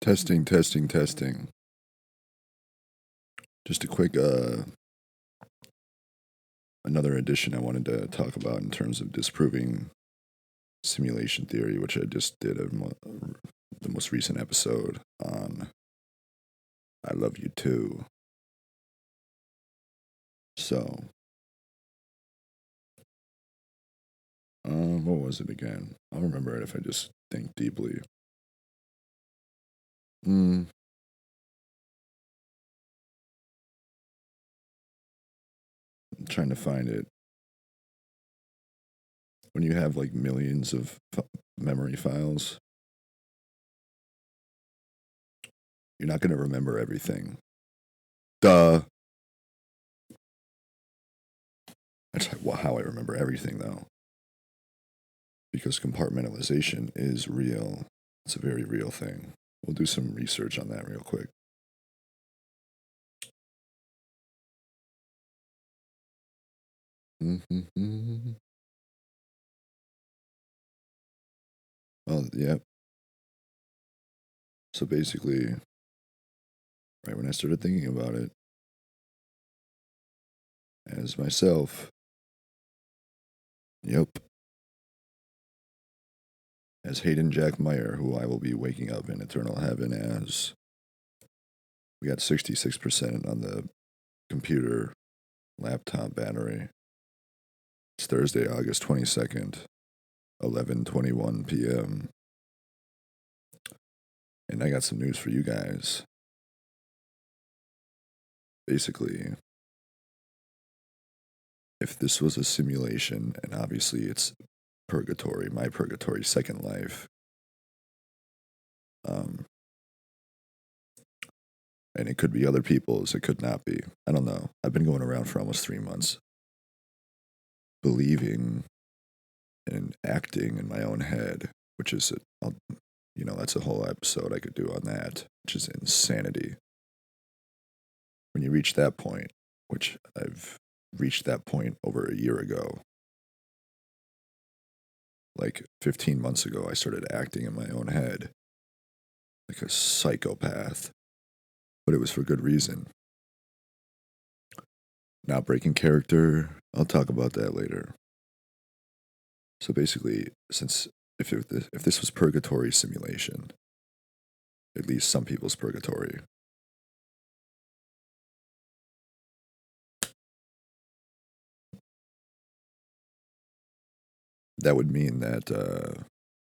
Testing, testing, testing. Just a quick, another addition I wanted to talk about in terms of disproving simulation theory, which I just did the most recent episode on I Love You Too. So, what was it again? I'll remember it if I just think deeply. I'm trying to find it. When you have like millions of memory files, you're not going to remember everything. Duh. That's how I remember everything, though. Because compartmentalization is real. It's a very real thing. We'll do some research on that real quick. Well, yeah. So basically, right when I started thinking about it, as myself, yep, as Hayden Jack Meyer, who I will be waking up in eternal heaven as. We got 66% on the computer laptop battery. It's Thursday, August 22nd, 11:21 p.m. And I got some news for you guys. Basically, if this was a simulation, and obviously it's purgatory, my purgatory, second life, and it could be other people's, it could not be. I don't know. I've been going around for almost 3 months, believing and acting in my own head, which is, that's a whole episode I could do on that, which is insanity. When you reach that point, which I've reached that point over a year ago, like 15 months ago, I started acting in my own head like a psychopath, but it was for good reason. Not breaking character, I'll talk about that later. So basically, since if this was purgatory simulation, at least some people's purgatory, that would mean that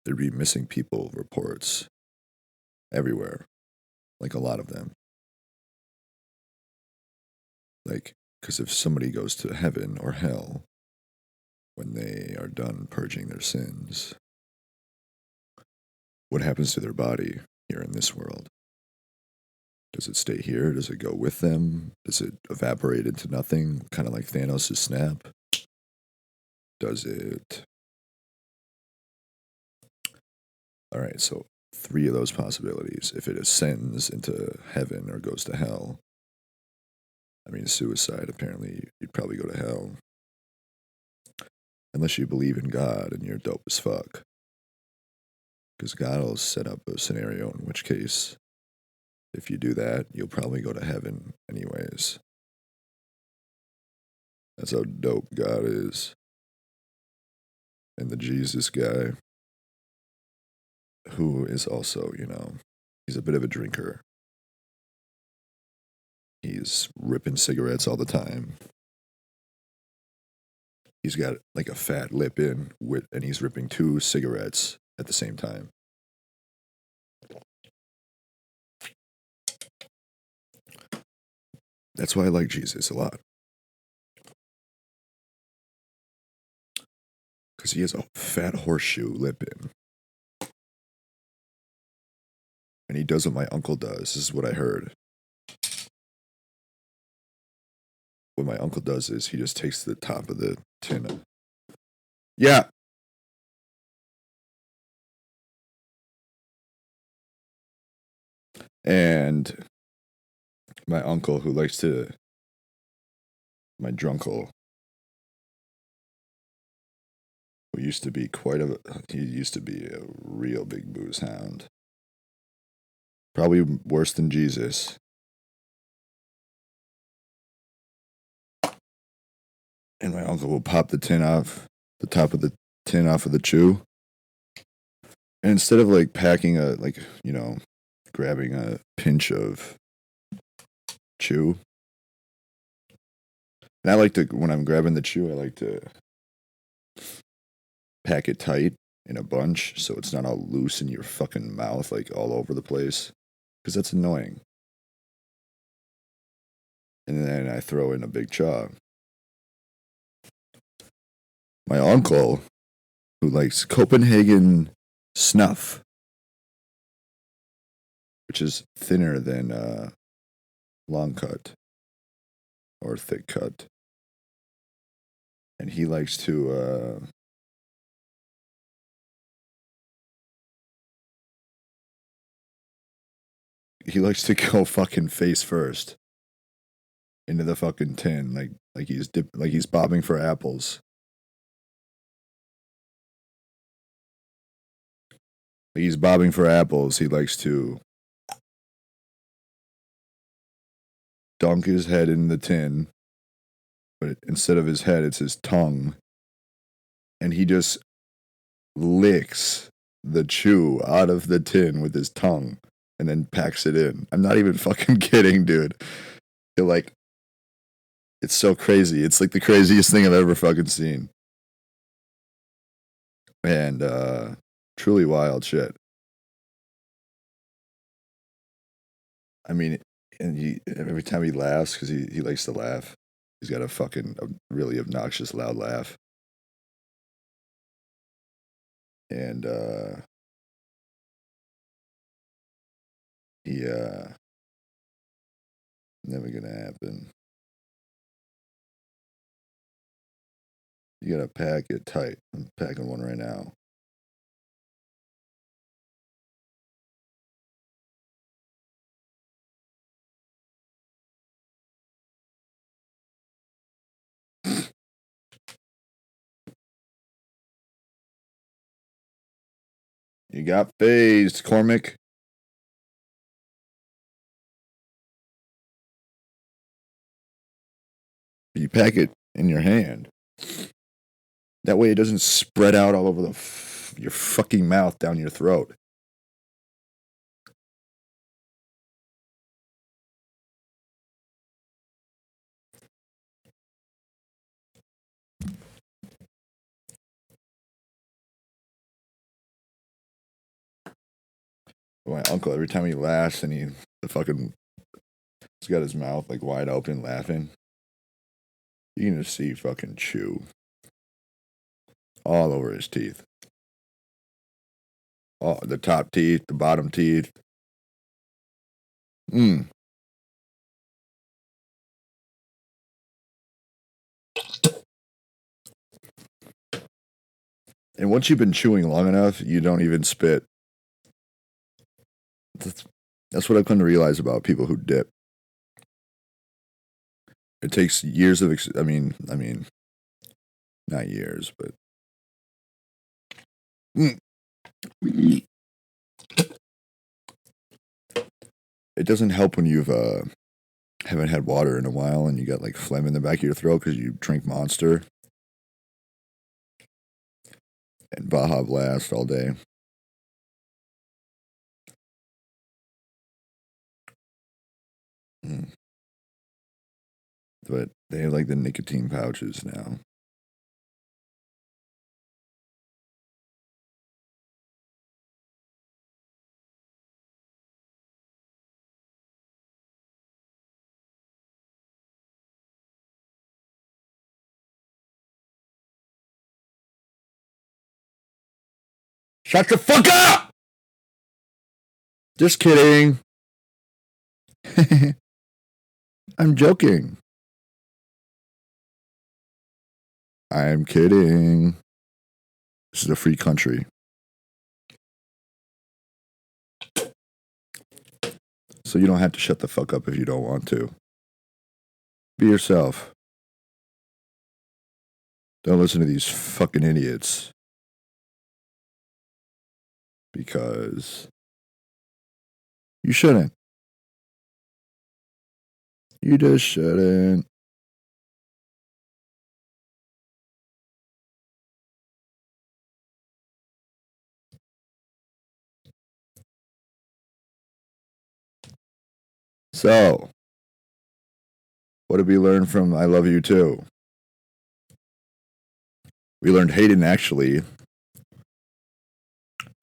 there'd be missing people reports everywhere, like a lot of them. Like, because if somebody goes to heaven or hell when they are done purging their sins, what happens to their body here in this world? Does it stay here? Does it go with them? Does it evaporate into nothing, kind of like Thanos' snap? Does it? All right, so 3 of those possibilities. If it ascends into heaven or goes to hell, I mean, suicide, apparently, you'd probably go to hell. Unless you believe in God and you're dope as fuck. Because God will set up a scenario in which case, if you do that, you'll probably go to heaven anyways. That's how dope God is. And the Jesus guy, who is also, he's a bit of a drinker. He's ripping cigarettes all the time. He's got like a fat lip in, and he's ripping 2 cigarettes at the same time. That's why I like Jesus a lot. Because he has a fat horseshoe lip in. And he does what my uncle does. This is what I heard. What my uncle does is he just takes the top of the tin. Yeah. And my uncle, who likes to, my drunkle, who used to be he used to be a real big booze hound. Probably worse than Jesus. And my uncle will pop the top of the tin off of the chew. And instead of like packing grabbing a pinch of chew, and I like to, when I'm grabbing the chew, I like to pack it tight in a bunch so it's not all loose in your fucking mouth, like all over the place. Because that's annoying. And then I throw in a big chaw. My uncle, who likes Copenhagen snuff, which is thinner than long cut or thick cut. And he likes to go fucking face first into the fucking tin, like he's bobbing for apples. Like he's bobbing for apples. He likes to dunk his head in the tin, but instead of his head, it's his tongue, and he just licks the chew out of the tin with his tongue and then packs it in. I'm not even fucking kidding, dude. It's so crazy. It's like the craziest thing I've ever fucking seen. And truly wild shit. I mean, and every time he laughs, because he likes to laugh, he's got a really obnoxious loud laugh. And never gonna happen. You gotta pack it tight. I'm packing one right now. You got phased, Cormac. You pack it in your hand. That way it doesn't spread out all over your fucking mouth down your throat. My uncle, every time he laughs and he's got his mouth like wide open laughing, you can just see fucking chew all over his teeth. Oh, the top teeth, the bottom teeth. And once you've been chewing long enough, you don't even spit. That's what I've come to realize about people who dip. It takes years of, I mean, not years, but it doesn't help when you've haven't had water in a while and you got like phlegm in the back of your throat because you drink Monster and Baja Blast all day. But they have like the nicotine pouches now. Shut the fuck up! Just kidding. I'm joking. I'm kidding. This is a free country. So you don't have to shut the fuck up if you don't want to. Be yourself. Don't listen to these fucking idiots. Because You shouldn't. You just shouldn't. So, what did we learn from I Love You Too? We learned Hayden actually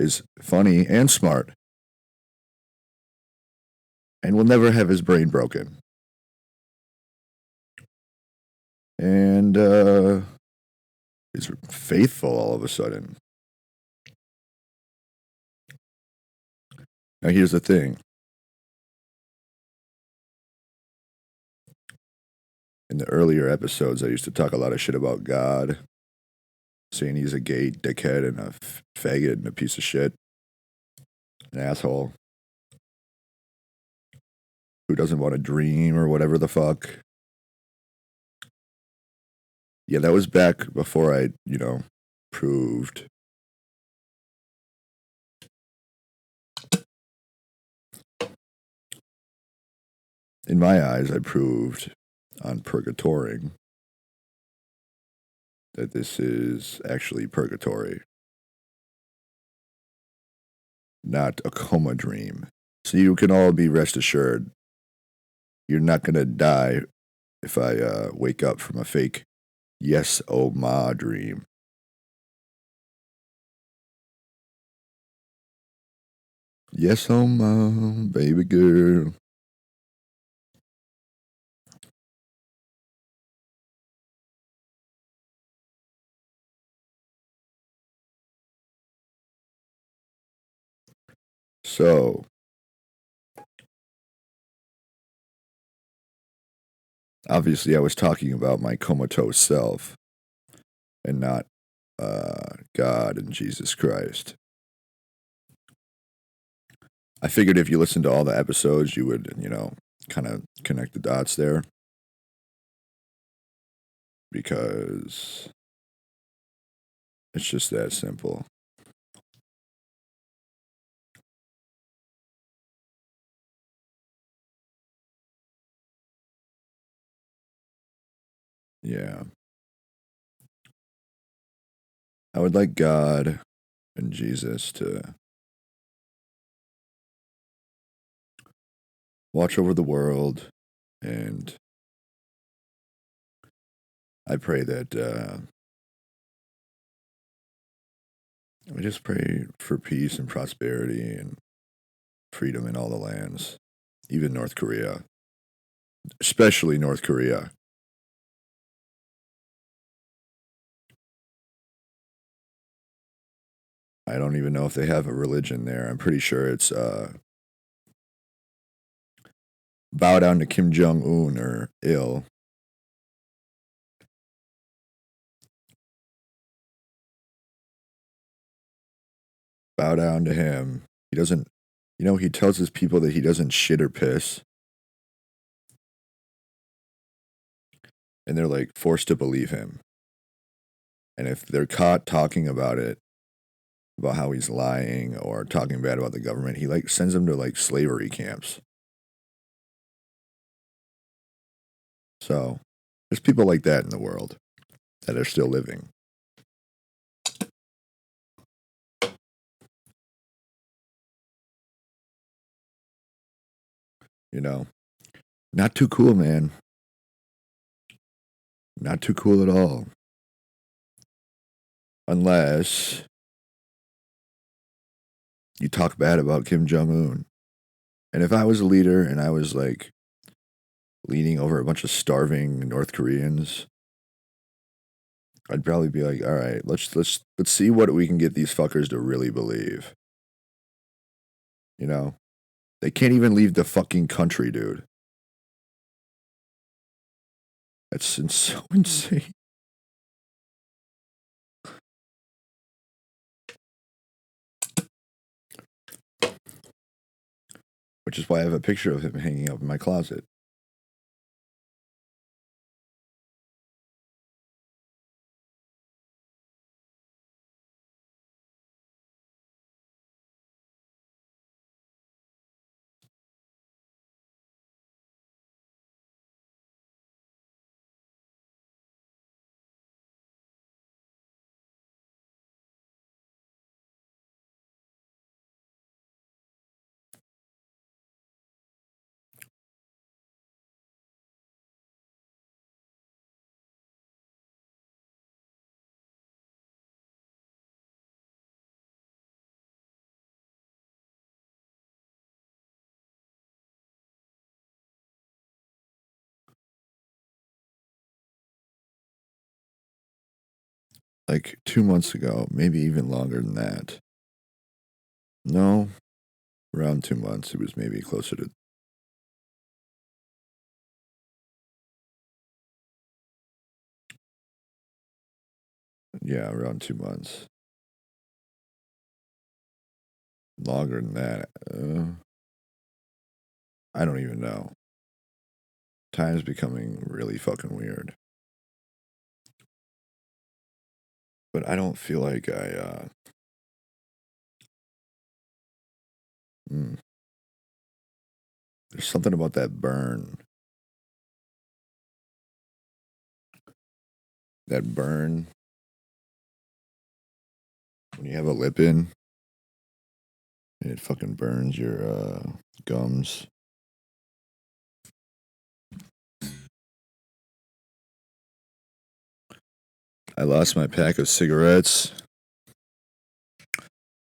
is funny and smart and will never have his brain broken. And is faithful all of a sudden. Now, here's the thing. In the earlier episodes, I used to talk a lot of shit about God, saying he's a gay dickhead and a faggot and a piece of shit, an asshole who doesn't want to dream or whatever the fuck. Yeah, that was back before I, proved. In my eyes, I proved on purgatoring that this is actually purgatory, not a coma dream. So you can all be rest assured you're not going to die if I wake up from a fake yes, oh ma dream. Yes, oh ma, baby girl. So, obviously, I was talking about my comatose self and not God and Jesus Christ. I figured if you listened to all the episodes, you would, kind of connect the dots there. Because it's just that simple. Yeah. I would like God and Jesus to watch over the world, and I pray that I just pray for peace and prosperity and freedom in all the lands, even North Korea, especially North Korea. I don't even know if they have a religion there. I'm pretty sure it's bow down to Kim Jong Un or ill. Bow down to him. He doesn't, he tells his people that he doesn't shit or piss. And they're like forced to believe him. And if they're caught talking about it, about how he's lying or talking bad about the government, he like sends them to like slavery camps. So there's people like that in the world that are still living. Not too cool, man. Not too cool at all. Unless you talk bad about Kim Jong Un. And if I was a leader and I was like leaning over a bunch of starving North Koreans, I'd probably be like, all right, let's see what we can get these fuckers to really believe. They can't even leave the fucking country, dude. That's so insane. Which is why I have a picture of him hanging up in my closet. like 2 months ago, maybe even longer than that. No, around 2 months. It was maybe closer to. Yeah, around 2 months. Longer than that. I don't even know. Time's becoming really fucking weird. But I don't feel like mm, there's something about that burn. That burn when you have a lip in and it fucking burns your gums. I lost my pack of cigarettes.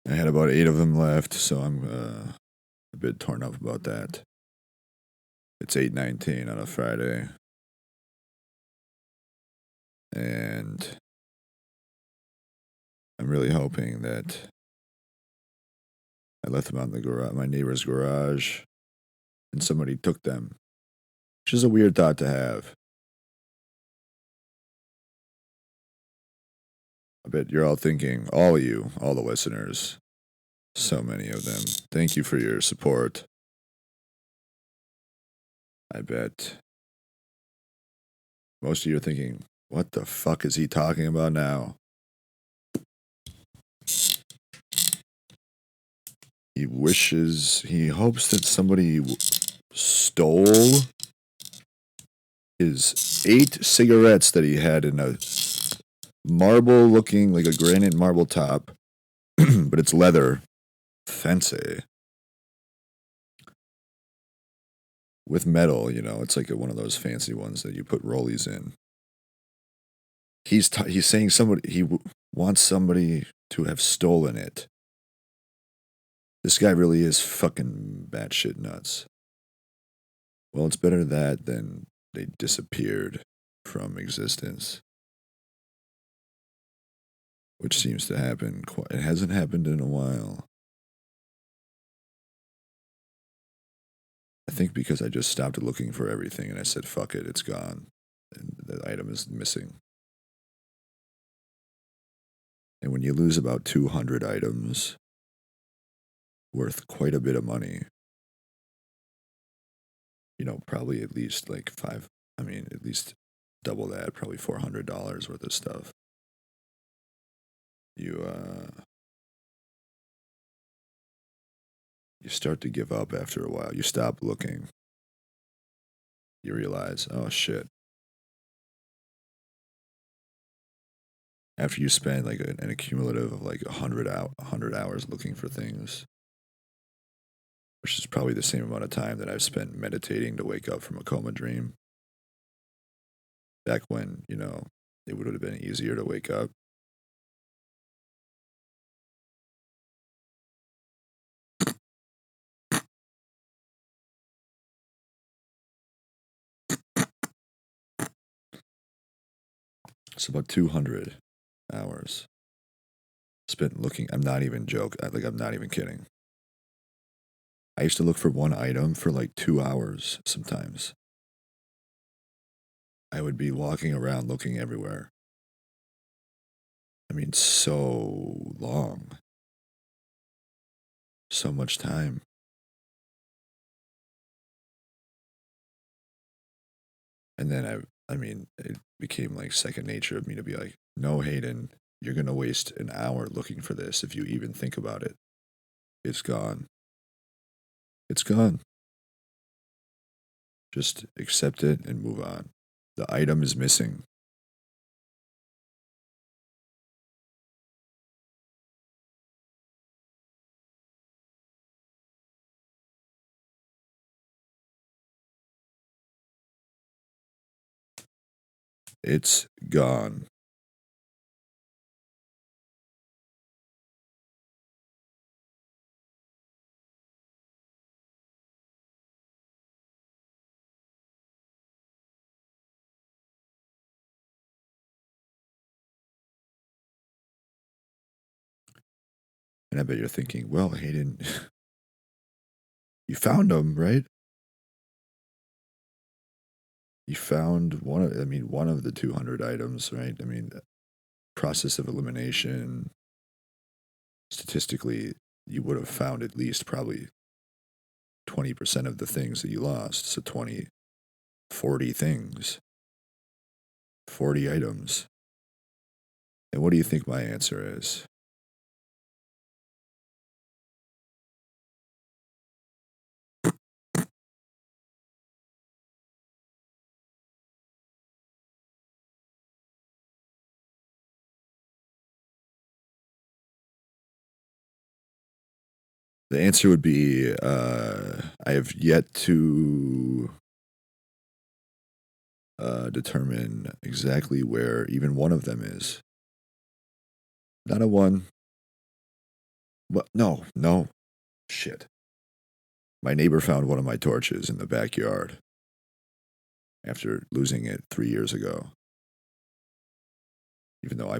I had about 8 of them left, so I'm a bit torn up about that. It's 8:19 on a Friday. And I'm really hoping that I left them out in the garage, my neighbor's garage, and somebody took them, which is a weird thought to have. I bet you're all thinking, all of you, all the listeners, so many of them, thank you for your support. I bet most of you are thinking, what the fuck is he talking about now? He hopes that somebody stole his 8 cigarettes that he had in a marble looking, like a granite marble top, but it's leather. Fancy. With metal, it's like one of those fancy ones that you put rollies in. He's saying wants somebody to have stolen it. This guy really is fucking batshit nuts. Well, it's better that than they disappeared from existence, which seems to happen. It hasn't happened in a while. I think because I just stopped looking for everything and I said, fuck it, it's gone. And the item is missing. And when you lose about 200 items worth quite a bit of money, probably at least like at least double that, probably $400 worth of stuff. You start to give up after a while. You stop looking. You realize, oh shit. After you spend like an accumulative of like 100 hours looking for things, which is probably the same amount of time that I've spent meditating to wake up from a coma dream. Back when, it would have been easier to wake up. It's about 200 hours spent looking. I'm not even joking. I'm not even kidding. I used to look for one item for like 2 hours sometimes. I would be walking around looking everywhere. I mean, so long. So much time. And then it became like second nature of me to be like, no, Hayden, you're going to waste an hour looking for this if you even think about it. It's gone. It's gone. Just accept it and move on. The item is missing. It's gone. And I bet you're thinking, well, Hayden, you found them, right? You found one of the 200 items, right? I mean, process of elimination, statistically, you would have found at least probably 20% of the things that you lost. So 20, 40 things, 40 items. And what do you think my answer is? The answer would be I have yet to determine exactly where even one of them is. Not a one. What? No. Shit. My neighbor found one of my torches in the backyard after losing it 3 years ago. Even though I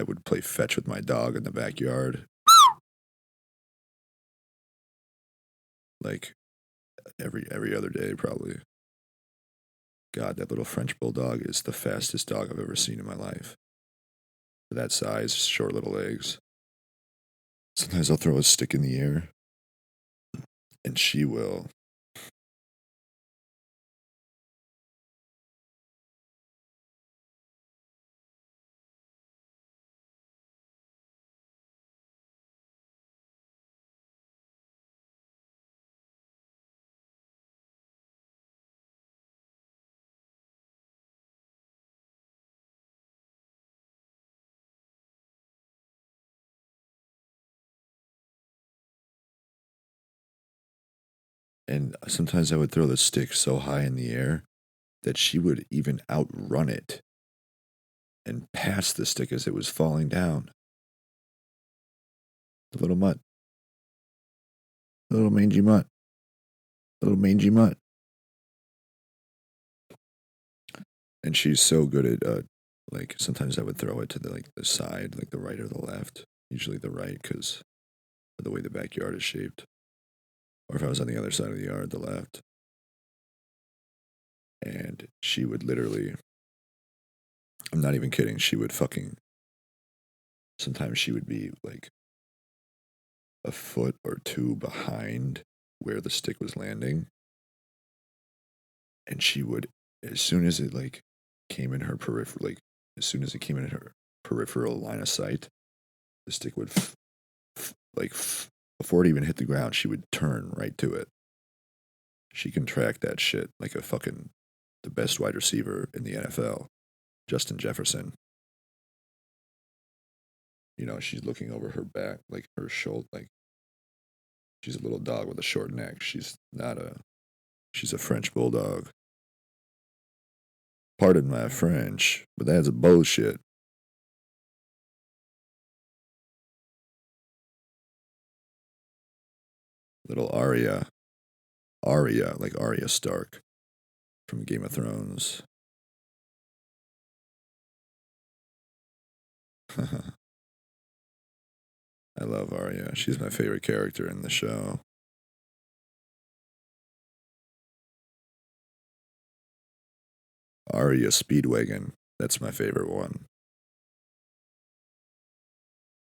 would play fetch with my dog in the backyard. Like every other day, probably. God, that little French bulldog is the fastest dog I've ever seen in my life. For that size, short little legs. Sometimes I'll throw a stick in the air, and she will. And sometimes I would throw the stick so high in the air that she would even outrun it and pass the stick as it was falling down. The little mutt. The little mangy mutt. The little mangy mutt. And she's so good at, like, sometimes I would throw it to the side, like the right or the left. Usually the right because of the way the backyard is shaped. Or if I was on the other side of the yard, the left. And she would literally, I'm not even kidding, she would fucking, sometimes she would be like a foot or two behind where the stick was landing. And she would, as soon as it like came in her peripheral, like as soon as it came in her peripheral line of sight, the stick would, before it even hit the ground, she would turn right to it. She can track that shit like a fucking, the best wide receiver in the NFL, Justin Jefferson. You know, she's looking over her back, like her shoulder, like she's a little dog with a short neck. She's a French bulldog. Pardon my French, but that's a bullshit. Little Arya, like Arya Stark from Game of Thrones. I love Arya. She's my favorite character in the show. Arya Speedwagon. That's my favorite one.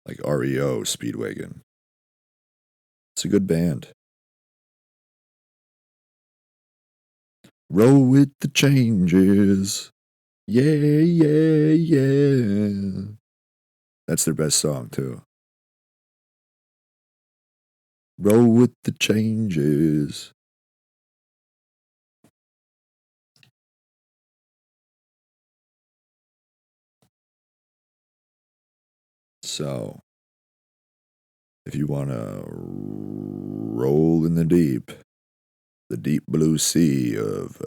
Like REO Speedwagon. It's a good band. Roll with the changes. Yeah. That's their best song, too. Roll with the changes. So, if you want to roll in the deep blue sea of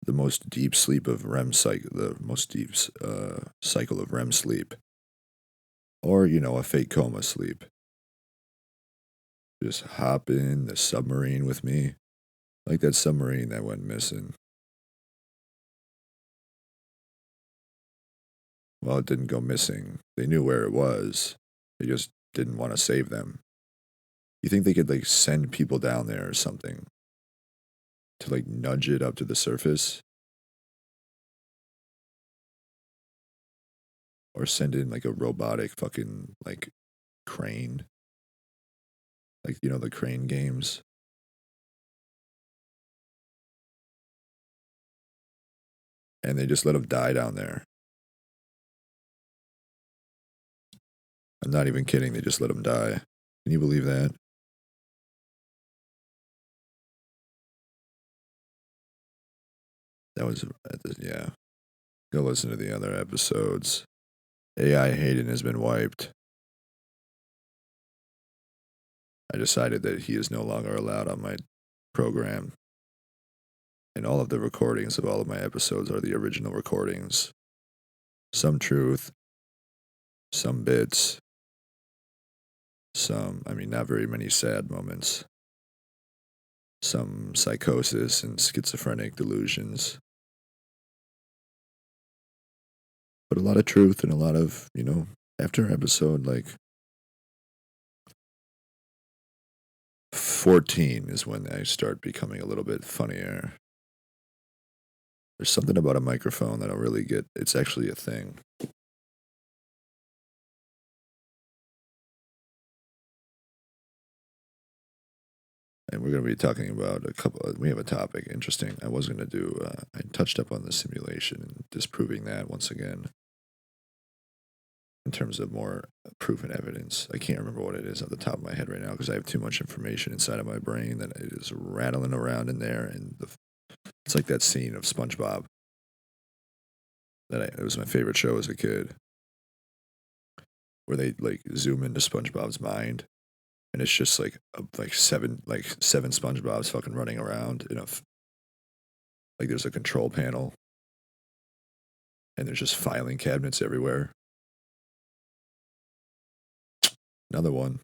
the most deep sleep of REM cycle, the most deep cycle of REM sleep, or, you know, a fake coma sleep, just hop in the submarine with me, like that submarine that went missing. Well, it didn't go missing. They knew where it was. They just didn't want to save them. You think they could like send people down there or something to like nudge it up to the surface? Or send in like a robotic fucking like crane? Like, you know, the crane games? And they just let them die down there. I'm not even kidding. They just let them die. Can you believe that? That was, yeah. Go listen to the other episodes. AI Hayden has been wiped. I decided that he is no longer allowed on my program. And all of the recordings of all of my episodes are the original recordings. Some truth, some bits, not very many sad moments. Some psychosis and schizophrenic delusions. But a lot of truth and a lot of, after episode like 14 is when I start becoming a little bit funnier. There's something about a microphone that I really get. It's actually a thing. And we're going to be talking about we have a topic, interesting. I was going to do, I touched up on the simulation and disproving that once again. In terms of more proof and evidence. I can't remember what it is off the top of my head right now because I have too much information inside of my brain that it is rattling around in there. And it's like that scene of SpongeBob it was my favorite show as a kid, where they like zoom into SpongeBob's mind, and it's just like seven SpongeBob's fucking running around like there's a control panel, and there's just filing cabinets everywhere. Another one.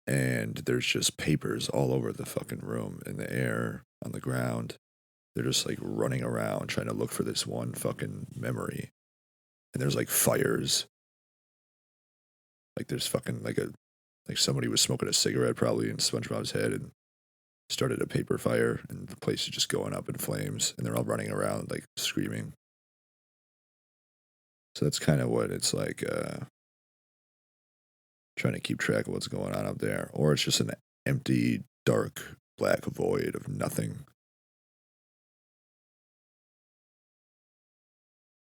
And there's just papers all over the fucking room, in the air, on the ground. They're just like running around trying to look for this one fucking memory. And there's like fires. Like there's fucking like somebody was smoking a cigarette probably in SpongeBob's head and started a paper fire, and the place is just going up in flames, and they're all running around like screaming. So that's kind of what it's like, trying to keep track of what's going on up there. Or it's just an empty, dark, black void of nothing.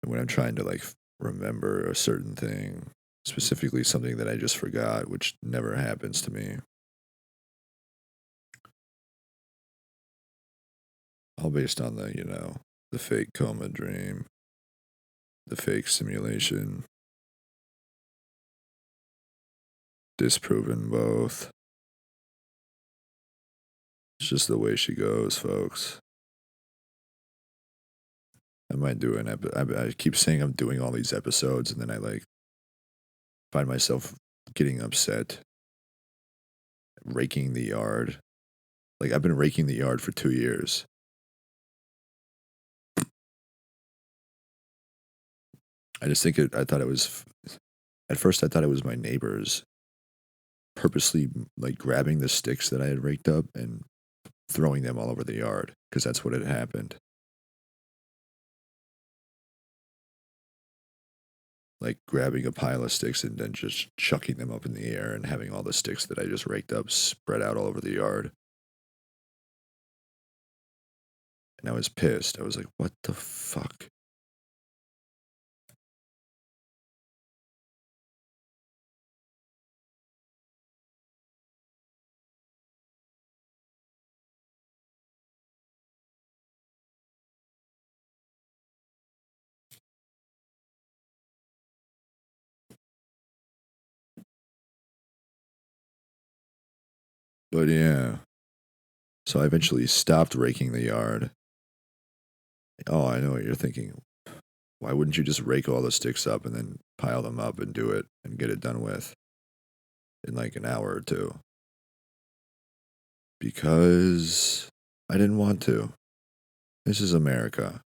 And when I'm trying to like remember a certain thing, specifically something that I just forgot, which never happens to me, all based on the fake coma dream, the fake simulation, disproven both. It's just the way she goes, folks. I might do I keep saying I'm doing all these episodes, and then I like find myself getting upset, raking the yard. Like I've been raking the yard for 2 years. I just think I thought it was. At first, I thought it was my neighbors purposely like grabbing the sticks that I had raked up and throwing them all over the yard, because that's what had happened. Like grabbing a pile of sticks and then just chucking them up in the air and having all the sticks that I just raked up spread out all over the yard. And I was pissed. I was like, what the fuck? But yeah. So I eventually stopped raking the yard. Oh, I know what you're thinking. Why wouldn't you just rake all the sticks up and then pile them up and do it and get it done with in like an hour or two? Because I didn't want to. This is America.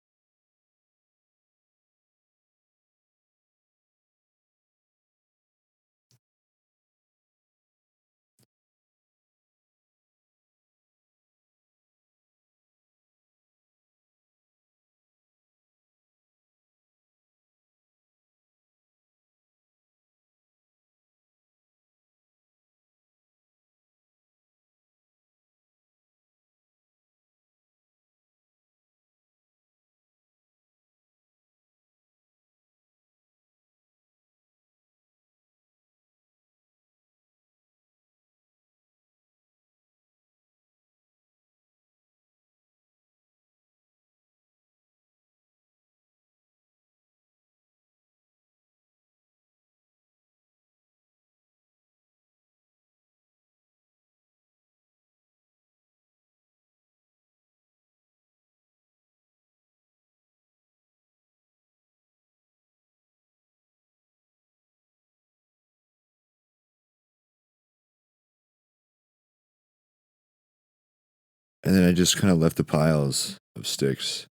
And then I just kind of left the piles of sticks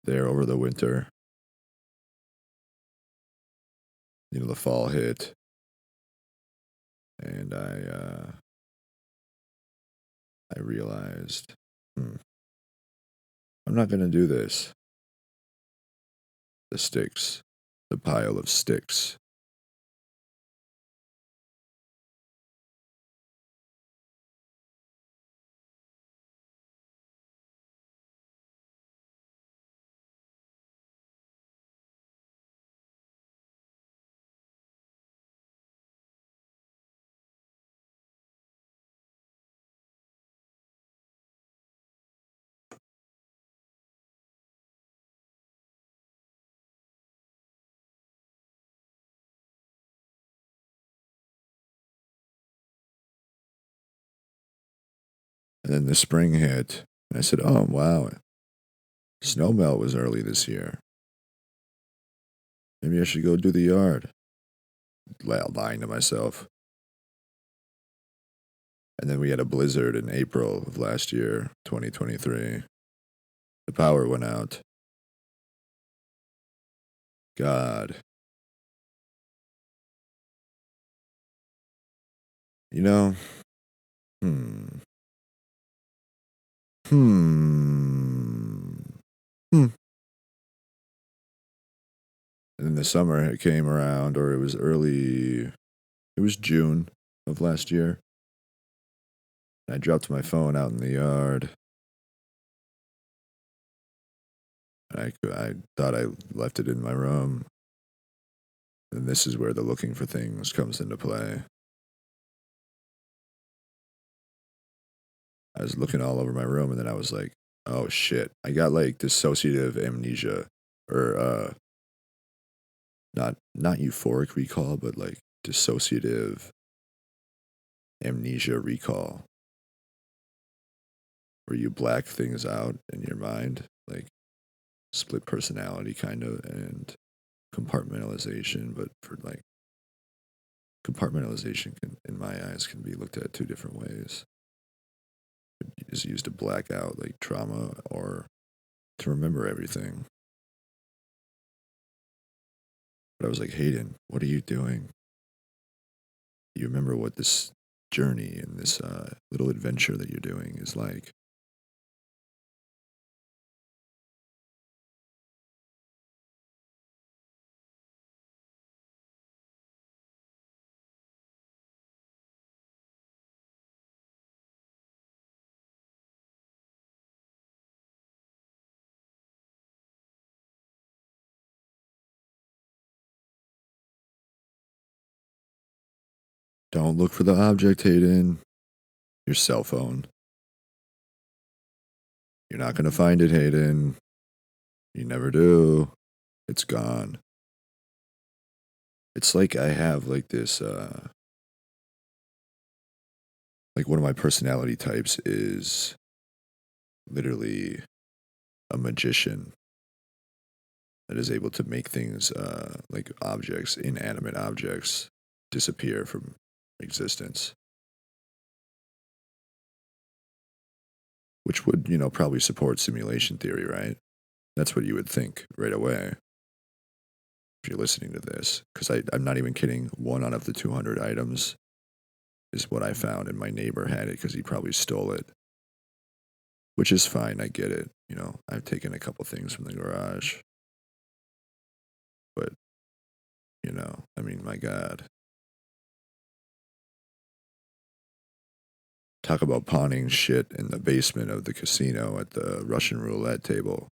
there over the winter. The fall hit, and I realized, I'm not gonna do this. The sticks, the pile of sticks. And then the spring hit, and I said, "Oh wow, snow melt was early this year. Maybe I should go do the yard." Lying to myself. And then we had a blizzard in April of last year, 2023. The power went out. God. You know, hmm. Hmm. Hmm. And then the summer it came around, or it was June of last year. I dropped my phone out in the yard. I thought I left it in my room. And this is where the looking for things comes into play. I was looking all over my room, and then I was like, oh shit. I got like dissociative amnesia, or not euphoric recall, but like dissociative amnesia recall, where you black things out in your mind, like split personality kind of, and compartmentalization. But for like compartmentalization can, in my eyes, can be looked at two different ways. It is used to black out like trauma, or to remember everything. But I was like, Hayden, what are you doing? You remember what this journey and this little adventure that you're doing is like. Don't look for the object, Hayden. Your cell phone. You're not going to find it, Hayden. You never do. It's gone. It's like I have like this, like one of my personality types is literally a magician that is able to make things, like objects, inanimate objects, disappear from existence. which would, probably support simulation theory, right? That's what you would think right away if you're listening to this. Because I'm not even kidding. 1 out of the 200 items is what I found, and my neighbor had it because he probably stole it, which is fine. I get it. I've taken a couple things from the garage, but, I mean, my God. Talk about pawning shit in the basement of the casino at the Russian roulette table.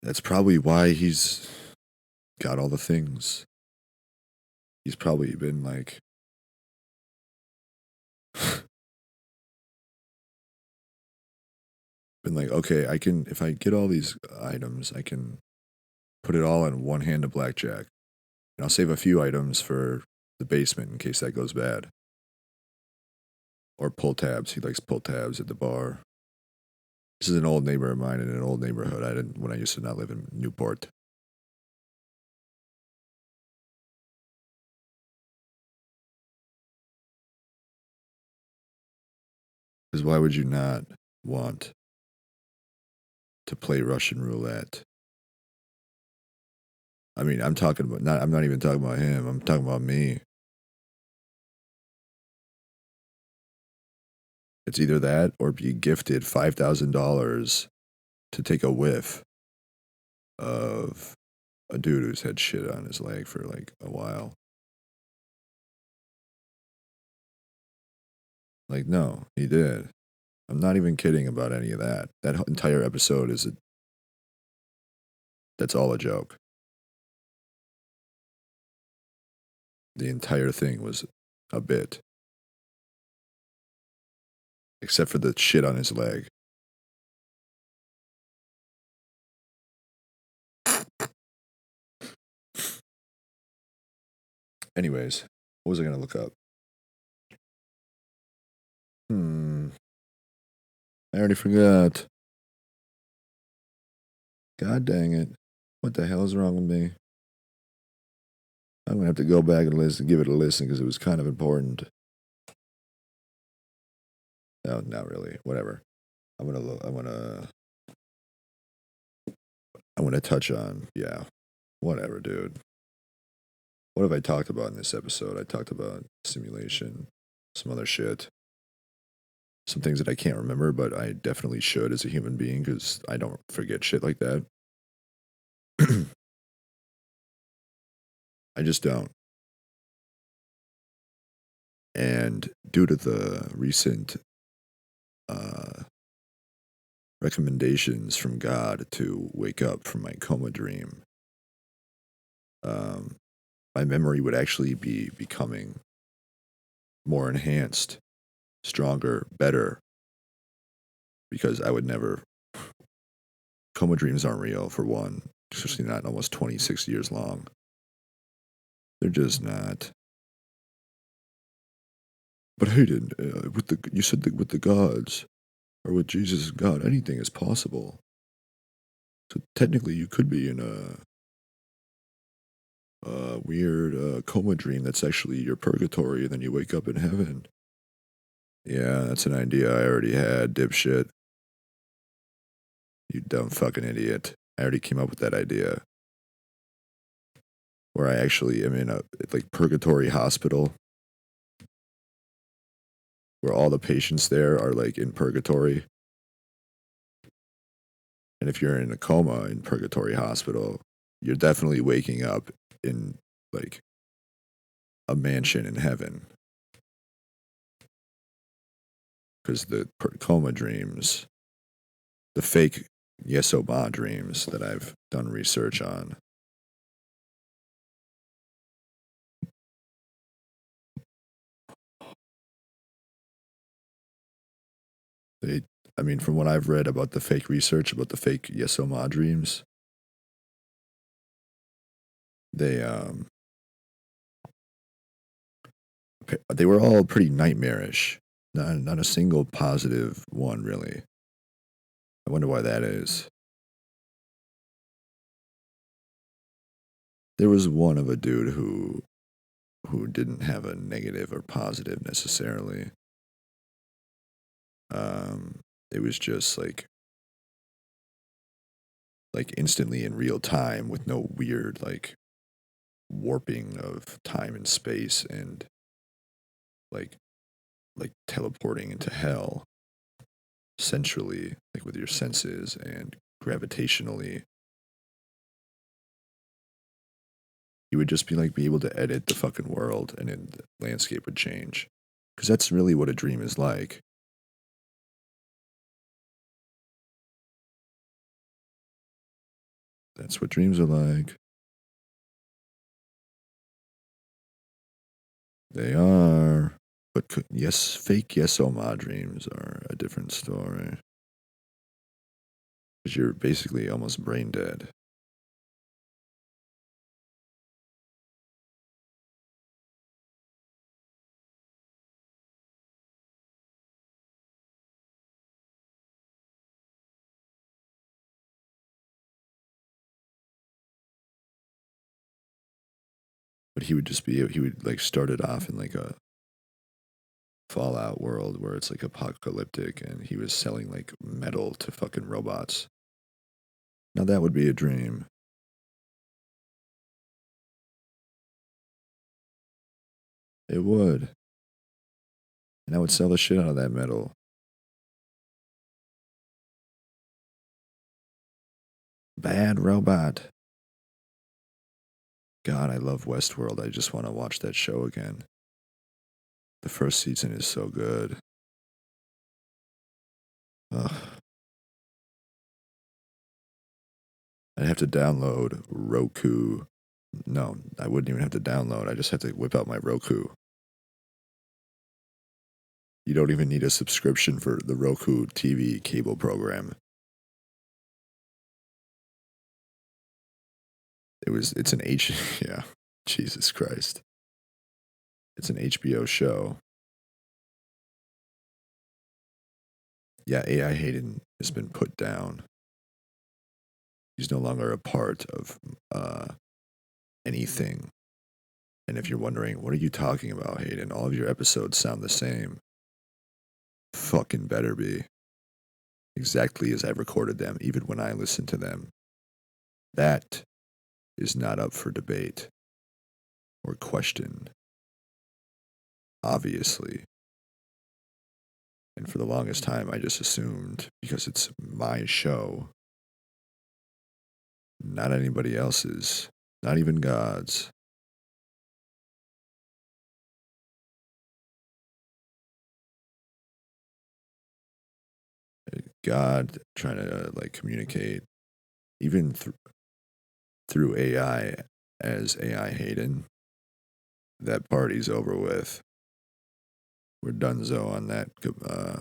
That's probably why he's got all the things. He's probably been like, okay, if I get all these items, I can put it all in one hand of blackjack. And I'll save a few items for the basement in case that goes bad. Or pull tabs. He likes pull tabs at the bar. This is an old neighbor of mine in an old neighborhood when I used to not live in Newport. Because why would you not want to play Russian roulette? I mean, I'm not even talking about him. I'm talking about me. It's either that or be gifted $5,000 to take a whiff of a dude who's had shit on his leg for like a while. Like, no, he did. I'm not even kidding about any of that. That entire episode that's all a joke. The entire thing was a bit. Except for the shit on his leg. Anyways, what was I going to look up? I already forgot. God dang it. What the hell is wrong with me? I'm going to have to go back and give it a listen because it was kind of important. No, not really. Whatever. I'm gonna touch on, yeah. Whatever, dude. What have I talked about in this episode? I talked about simulation, some other shit. Some things that I can't remember, but I definitely should as a human being because I don't forget shit like that. I just don't. And due to the recent recommendations from God to wake up from my coma dream, my memory would actually be becoming more enhanced, stronger, better, because I would never. Coma dreams aren't real, for one, especially not almost 26 years long. They're just not. But Hayden, you said that with the gods, or with Jesus and God, anything is possible. So technically, you could be in a weird coma dream that's actually your purgatory, and then you wake up in heaven. Yeah, that's an idea I already had, dipshit. You dumb fucking idiot. I already came up with that idea. Where I actually am in a purgatory hospital. Where all the patients there are like in purgatory. And if you're in a coma in purgatory hospital, you're definitely waking up in like a mansion in heaven. Because the coma dreams, the fake Yesoba dreams that I've done research on, from what I've read about the fake research about the fake Yesoma dreams, they they were all pretty nightmarish. Not a single positive one really. I wonder why that is. There was one of a dude who didn't have a negative or positive necessarily. It was just like instantly in real time with no weird like warping of time and space and like like teleporting into hell centrally, like with your senses and gravitationally. You would just be able to edit the fucking world and then the landscape would change. Because that's really what a dream is like. That's what dreams are like. They are. But yes, fake yes oh ma dreams are a different story. Because you're basically almost brain dead. But he would like start it off in like a Fallout world where it's like apocalyptic and he was selling like metal to fucking robots. Now that would be a dream. It would. And I would sell the shit out of that metal. Bad robot. God, I love Westworld. I just want to watch that show again. The first season is so good. Ugh. I'd have to download Roku. No, I wouldn't even have to download. I just have to whip out my Roku. You don't even need a subscription for the Roku TV cable program. It's an yeah, Jesus Christ. It's an HBO show. Yeah, AI Hayden has been put down. He's no longer a part of anything. And if you're wondering, what are you talking about, Hayden? All of your episodes sound the same. Fucking better be. Exactly as I recorded them, even when I listen to them. That is not up for debate or question, obviously. And for the longest time, I just assumed because it's my show, not anybody else's, not even God's. God trying to like communicate, even through AI as AI Hayden. That party's over with. We're donezo on that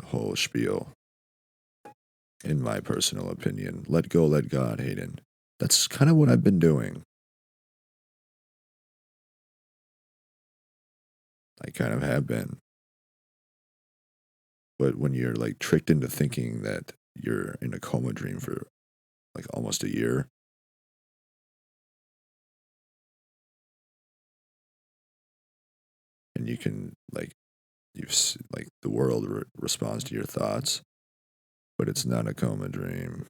whole spiel. In my personal opinion, let go, let God, Hayden. That's kind of what I've been doing. I kind of have been. But when you're like tricked into thinking that you're in a coma dream for like almost a year, and you can like like the world responds to your thoughts, but it's not a coma dream.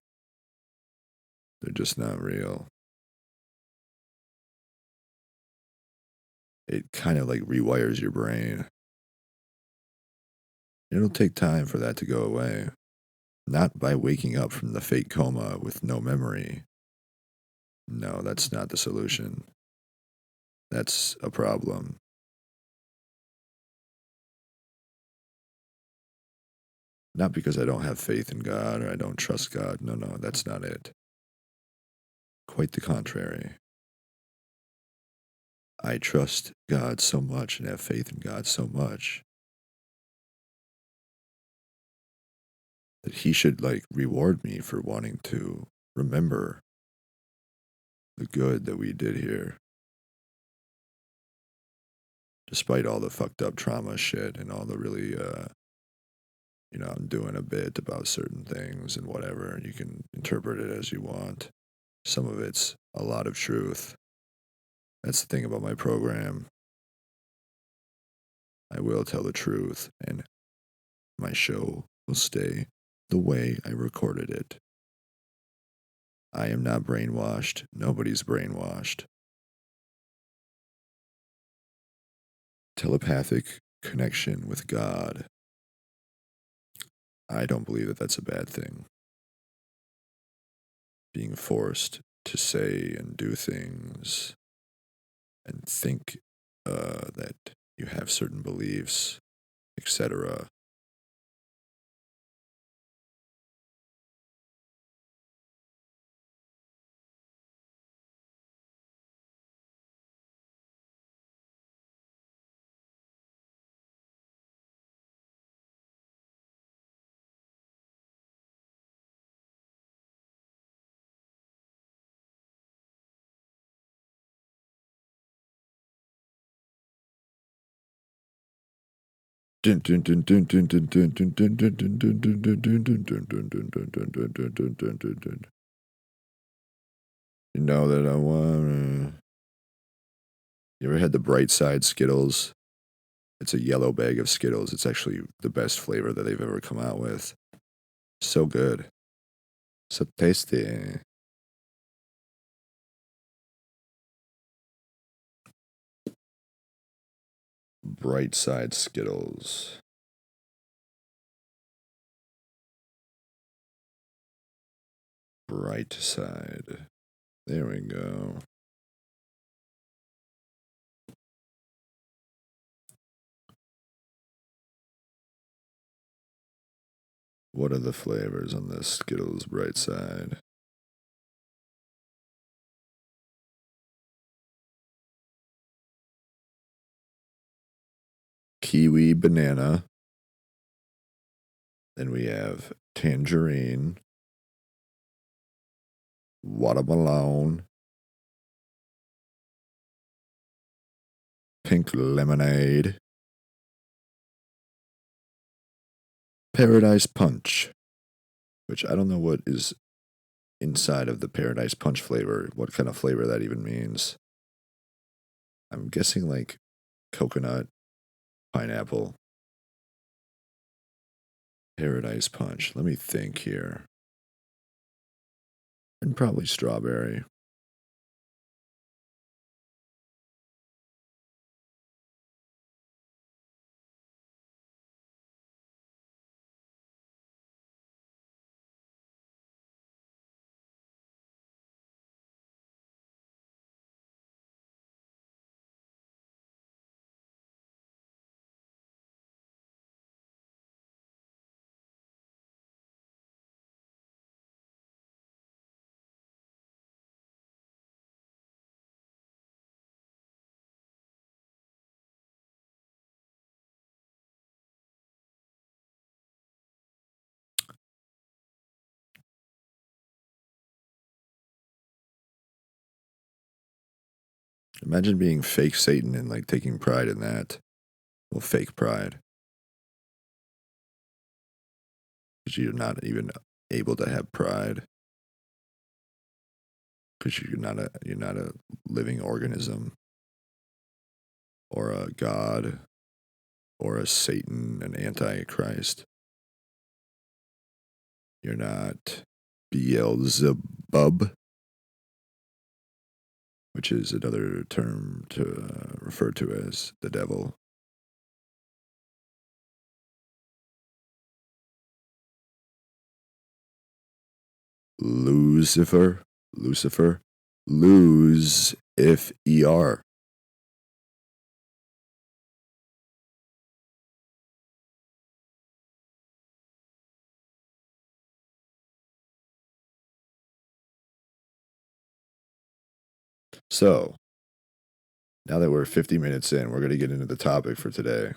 They're just not real. It kind of like rewires your brain. It'll take time for that to go away. Not by waking up from the fake coma with no memory. No, that's not the solution. That's a problem. Not because I don't have faith in God or I don't trust God. No, no, that's not it. Quite the contrary. I trust God so much and have faith in God so much that He should like reward me for wanting to remember the good that we did here. despite all the fucked up trauma shit and all the really, I'm doing a bit about certain things and whatever, and you can interpret it as you want. Some of it's a lot of truth. That's the thing about my program. I will tell the truth, and my show will stay the way I recorded it. I am not brainwashed. Nobody's brainwashed. Telepathic connection with God. I don't believe that that's a bad thing. Being forced to say and do things and think that you have certain beliefs, etc. You know that I want. You ever had the Bright Side Skittles? It's a yellow bag of Skittles. It's actually the best flavor that they've ever come out with. So good. So tasty. Bright Side Skittles. Bright Side. There we go. What are the flavors on this Skittles Bright Side? Kiwi banana. Then we have tangerine, watermelon, pink lemonade, Paradise Punch, which I don't know what is inside of the Paradise Punch flavor, what kind of flavor that even means. I'm guessing like coconut, pineapple, Paradise Punch. Let me think here. And probably strawberry. Imagine being fake Satan and like taking pride in that. Well, fake pride. Because you're not even able to have pride. Because you're not a living organism. Or a god. Or a Satan, an antichrist. You're not Beelzebub, which is another term to refer to as the devil. Lucifer, lose if er. So, now that we're 50 minutes in, we're going to get into the topic for today,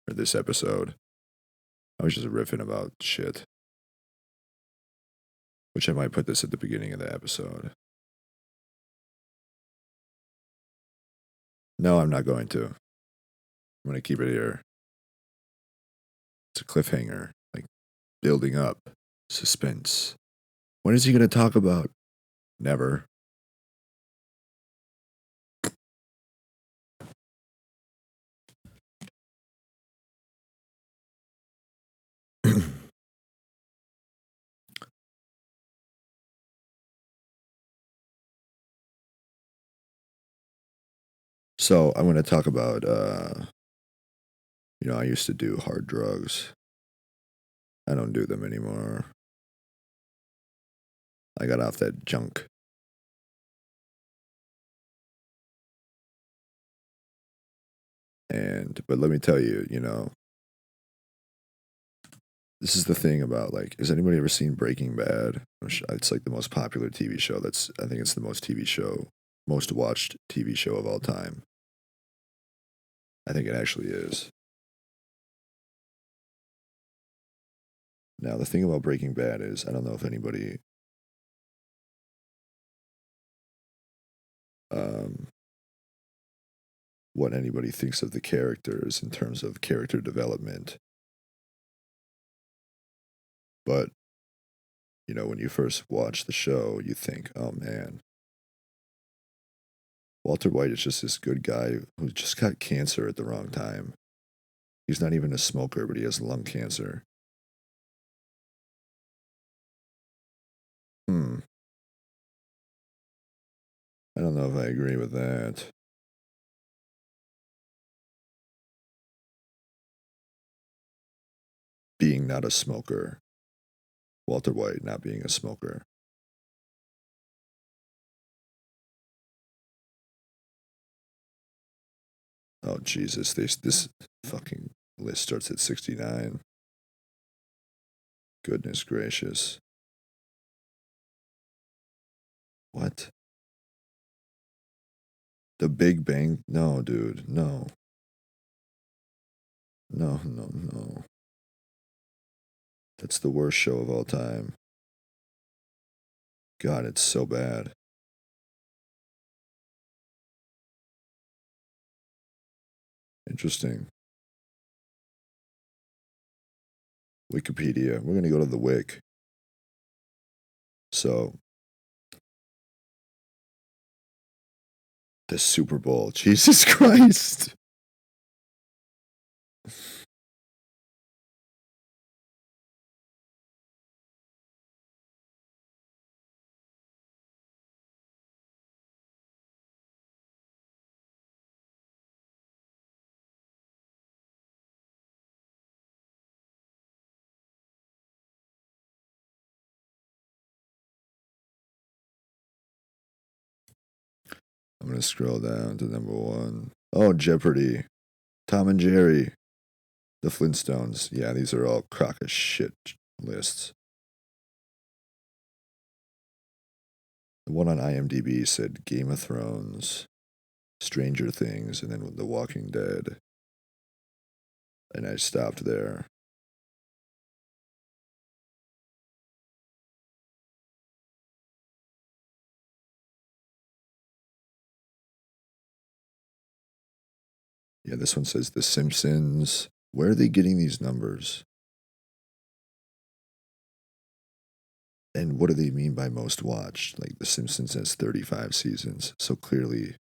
for this episode. I was just riffing about shit, which I might put this at the beginning of the episode. No, I'm not going to. I'm going to keep it here. It's a cliffhanger, like building up, suspense. When is he going to talk about? Never. So I'm going to talk about, I used to do hard drugs. I don't do them anymore. I got off that junk. But let me tell you, this is the thing about like, has anybody ever seen Breaking Bad? It's like the most popular TV show. I think it's the most watched TV show of all time. I think it actually is. Now, the thing about Breaking Bad is, I don't know if anybody, um, what anybody thinks of the characters in terms of character development. But, when you first watch the show, you think, oh man, Walter White is just this good guy who just got cancer at the wrong time. He's not even a smoker, but he has lung cancer. Hmm. I don't know if I agree with that. Being not a smoker. Walter White not being a smoker. Oh, Jesus. This fucking list starts at 69. Goodness gracious. What? The Big Bang? No, dude. No. No, no, no. That's the worst show of all time. God, it's so bad. Interesting. Wikipedia. We're going to go to the Wik. So, the Super Bowl. Jesus Christ. I'm going to scroll down to number one. Oh, Jeopardy. Tom and Jerry. The Flintstones. Yeah, these are all crock of shit lists. The one on IMDb said Game of Thrones, Stranger Things, and then The Walking Dead. And I stopped there. Yeah, this one says The Simpsons. Where are they getting these numbers? And what do they mean by most watched? Like The Simpsons has 35 seasons, so clearly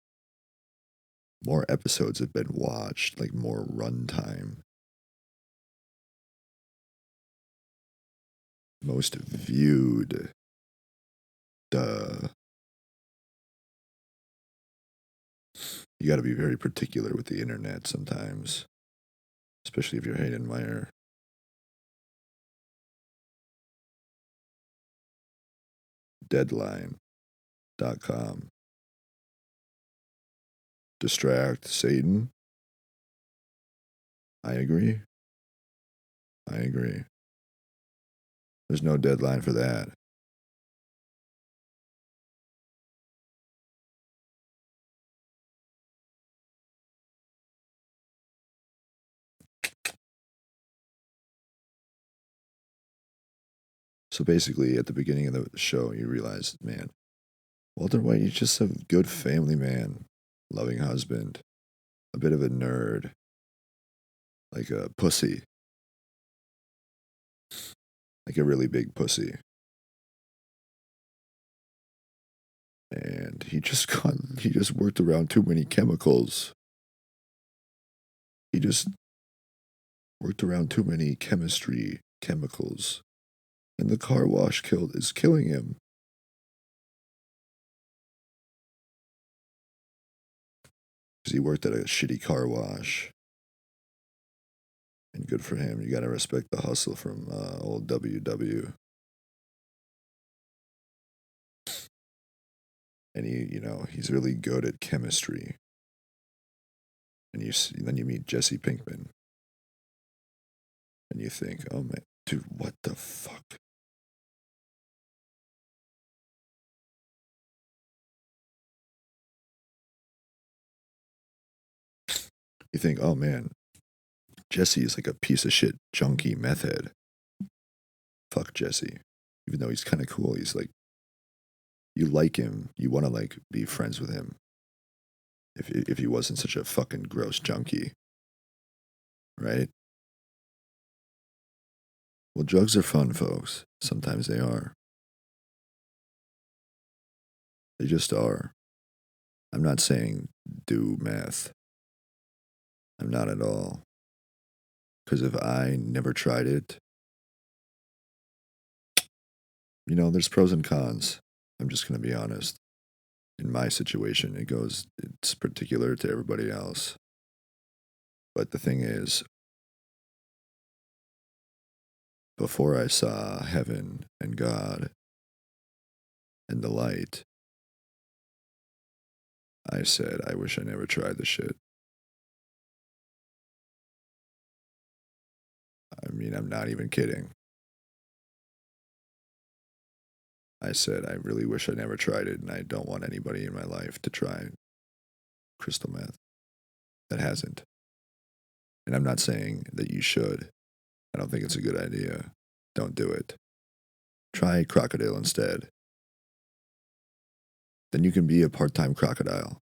more episodes have been watched, like more runtime. Most viewed. Duh. You got to be very particular with the internet sometimes, especially if you're Hayden Meyer. Deadline.com. Distract Satan. I agree. I agree. There's no deadline for that. So basically, at the beginning of the show, you realize, man, Walter White, he's just a good family man, loving husband. a bit of a nerd, like a pussy, like a really big pussy. And he just worked around too many chemicals. He just worked around too many chemicals. And the car wash is killing him. Because he worked at a shitty car wash. And good for him. You gotta respect the hustle from old WW. And he's really good at chemistry. And then you meet Jesse Pinkman. And you think, oh man, dude, what the fuck? You think, oh man, Jesse is like a piece of shit junkie meth head. Fuck Jesse. Even though he's kind of cool, he's like, you like him, you want to like be friends with him. If he wasn't such a fucking gross junkie, right? Well, drugs are fun, folks. Sometimes they are. They just are. I'm not saying do meth. I'm not at all. Because if I never tried it, there's pros and cons. I'm just going to be honest. In my situation, it's particular to everybody else. But the thing is, before I saw heaven and God and the light, I said, I wish I never tried the shit. I mean, I'm not even kidding. I said, I really wish I never tried it, and I don't want anybody in my life to try crystal meth that hasn't. And I'm not saying that you should. I don't think it's a good idea. Don't do it. Try crocodile instead. Then you can be a part-time crocodile.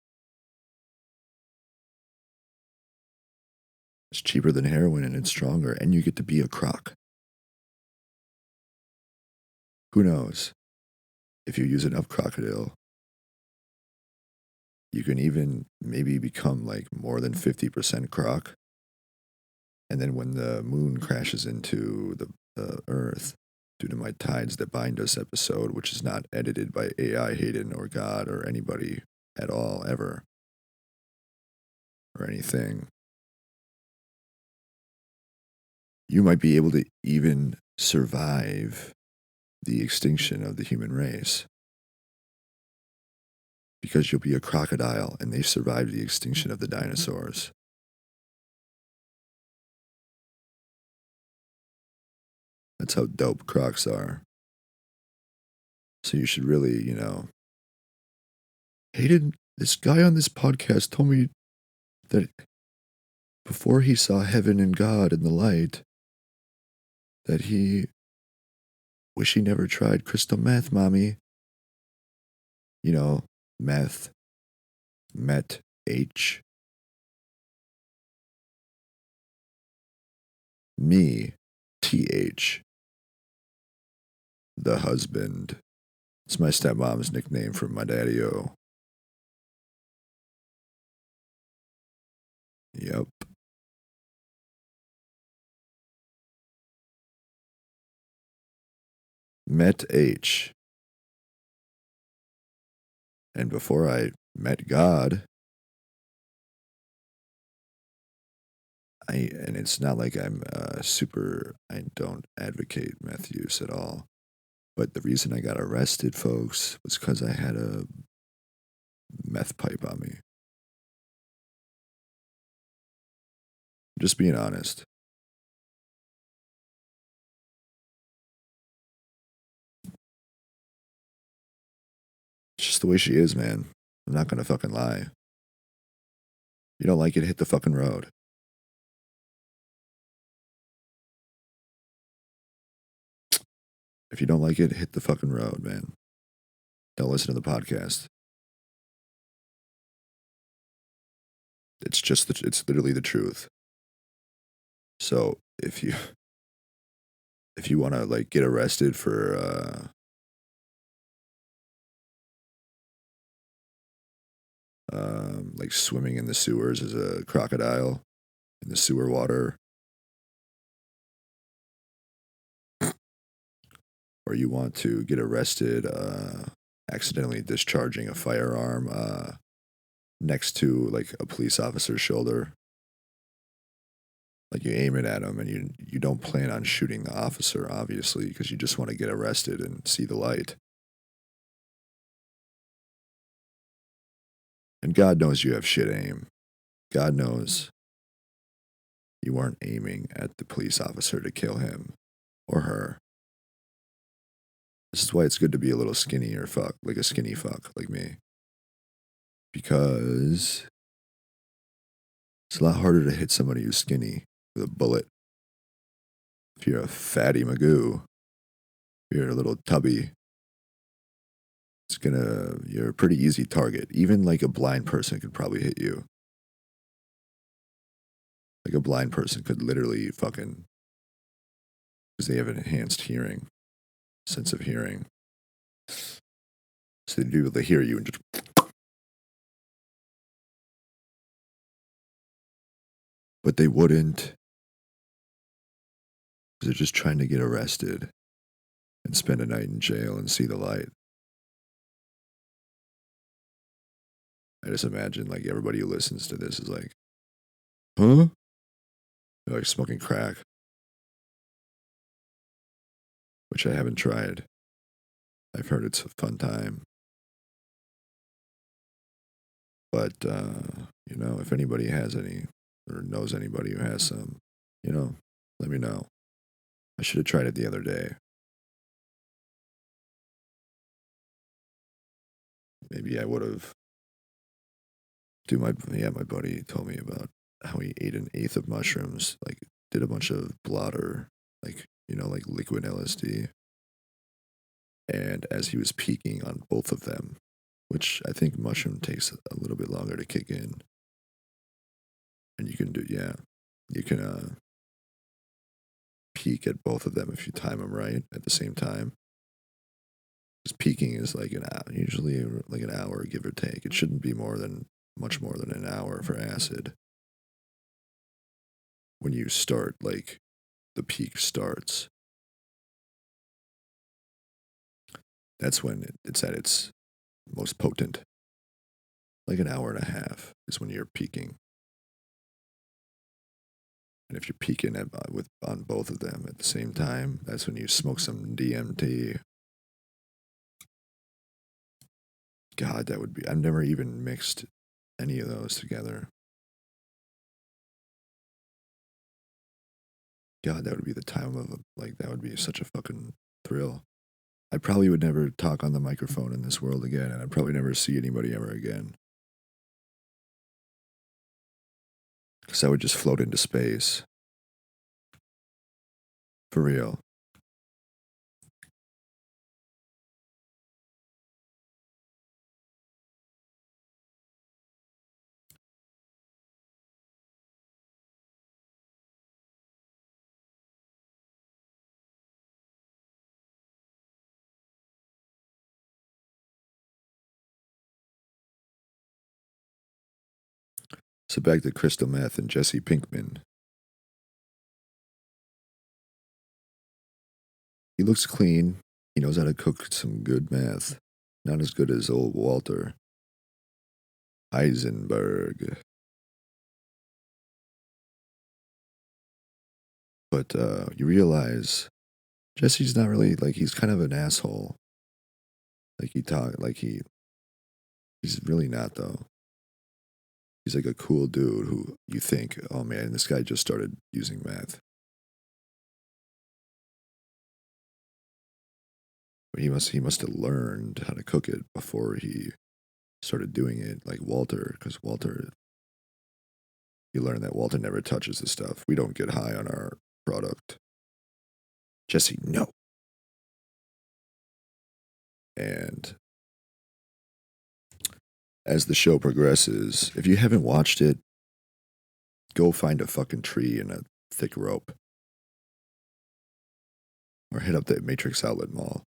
It's cheaper than heroin and it's stronger, and you get to be a croc. Who knows? If you use enough crocodile, you can even maybe become like more than 50% croc. And then when the moon crashes into the earth, due to my Tides That Bind Us episode, which is not edited by AI Hayden or God or anybody at all, ever, or anything, you might be able to even survive the extinction of the human race. Because you'll be a crocodile and they survived the extinction of the dinosaurs. That's how dope crocs are. So you should really, Hayden, this guy on this podcast told me that before he saw heaven and God and the light, that he wish he never tried crystal meth, mommy. Meth, met H. Me, TH. The husband. It's my stepmom's nickname for my daddy-o. Yep. Met H. And before I met God, and it's not like I'm I don't advocate meth use at all. But the reason I got arrested, folks, was because I had a meth pipe on me. Just being honest. It's just the way she is, man. I'm not gonna fucking lie. You don't like it, hit the fucking road. If you don't like it, hit the fucking road, man. Don't listen to the podcast. It's literally the truth. So if you want to like get arrested for like swimming in the sewers as a crocodile in the sewer water, or you want to get arrested accidentally discharging a firearm next to like a police officer's shoulder, like you aim it at him and you don't plan on shooting the officer, obviously, because you just want to get arrested and see the light. And God knows you have shit aim. God knows you weren't aiming at the police officer to kill him or her. This is why it's good to be a little skinny or fuck, like a skinny fuck like me. Because it's a lot harder to hit somebody who's skinny with a bullet. If you're a fatty magoo, if you're a little tubby, you're a pretty easy target. Even like a blind person could probably hit you. Like a blind person could literally fucking, because they have an enhanced hearing, sense of hearing. So they'd be able to hear you and just. But they wouldn't. They're just trying to get arrested and spend a night in jail and see the light. I just imagine like everybody who listens to this is like, huh? They're like smoking crack, which I haven't tried. I've heard it's a fun time. But, if anybody has any or knows anybody who has some, let me know. I should have tried it the other day. Maybe I would have. My buddy told me about how he ate an eighth of mushrooms, like did a bunch of blotter, like, like liquid LSD. And as he was peaking on both of them, which I think mushroom takes a little bit longer to kick in. And you can peak at both of them if you time them right at the same time. Because peaking is like an hour, usually like an hour, give or take. It shouldn't be much more than an hour for acid. When you start, like, the peak starts. That's when it's at its most potent. Like an hour and a half is when you're peaking. And if you're peaking on both of them at the same time, that's when you smoke some DMT. God, that would be. I've never even mixed any of those together. God, that would be the time of that would be such a fucking thrill. I probably would never talk on the microphone in this world again, and I'd probably never see anybody ever again. Because I would just float into space. For real. So back to crystal meth and Jesse Pinkman. He looks clean. He knows how to cook some good meth. Not as good as old Walter Heisenberg. But you realize Jesse's not really, like, he's kind of an asshole. He's really not, though. He's like a cool dude who you think, oh man, this guy just started using meth. But he must have learned how to cook it before he started doing it, like Walter, because you learn that Walter never touches the stuff. We don't get high on our product. Jesse, no. And as the show progresses, if you haven't watched it, Go find a fucking tree and a thick rope. Or hit up the Matrix Outlet Mall.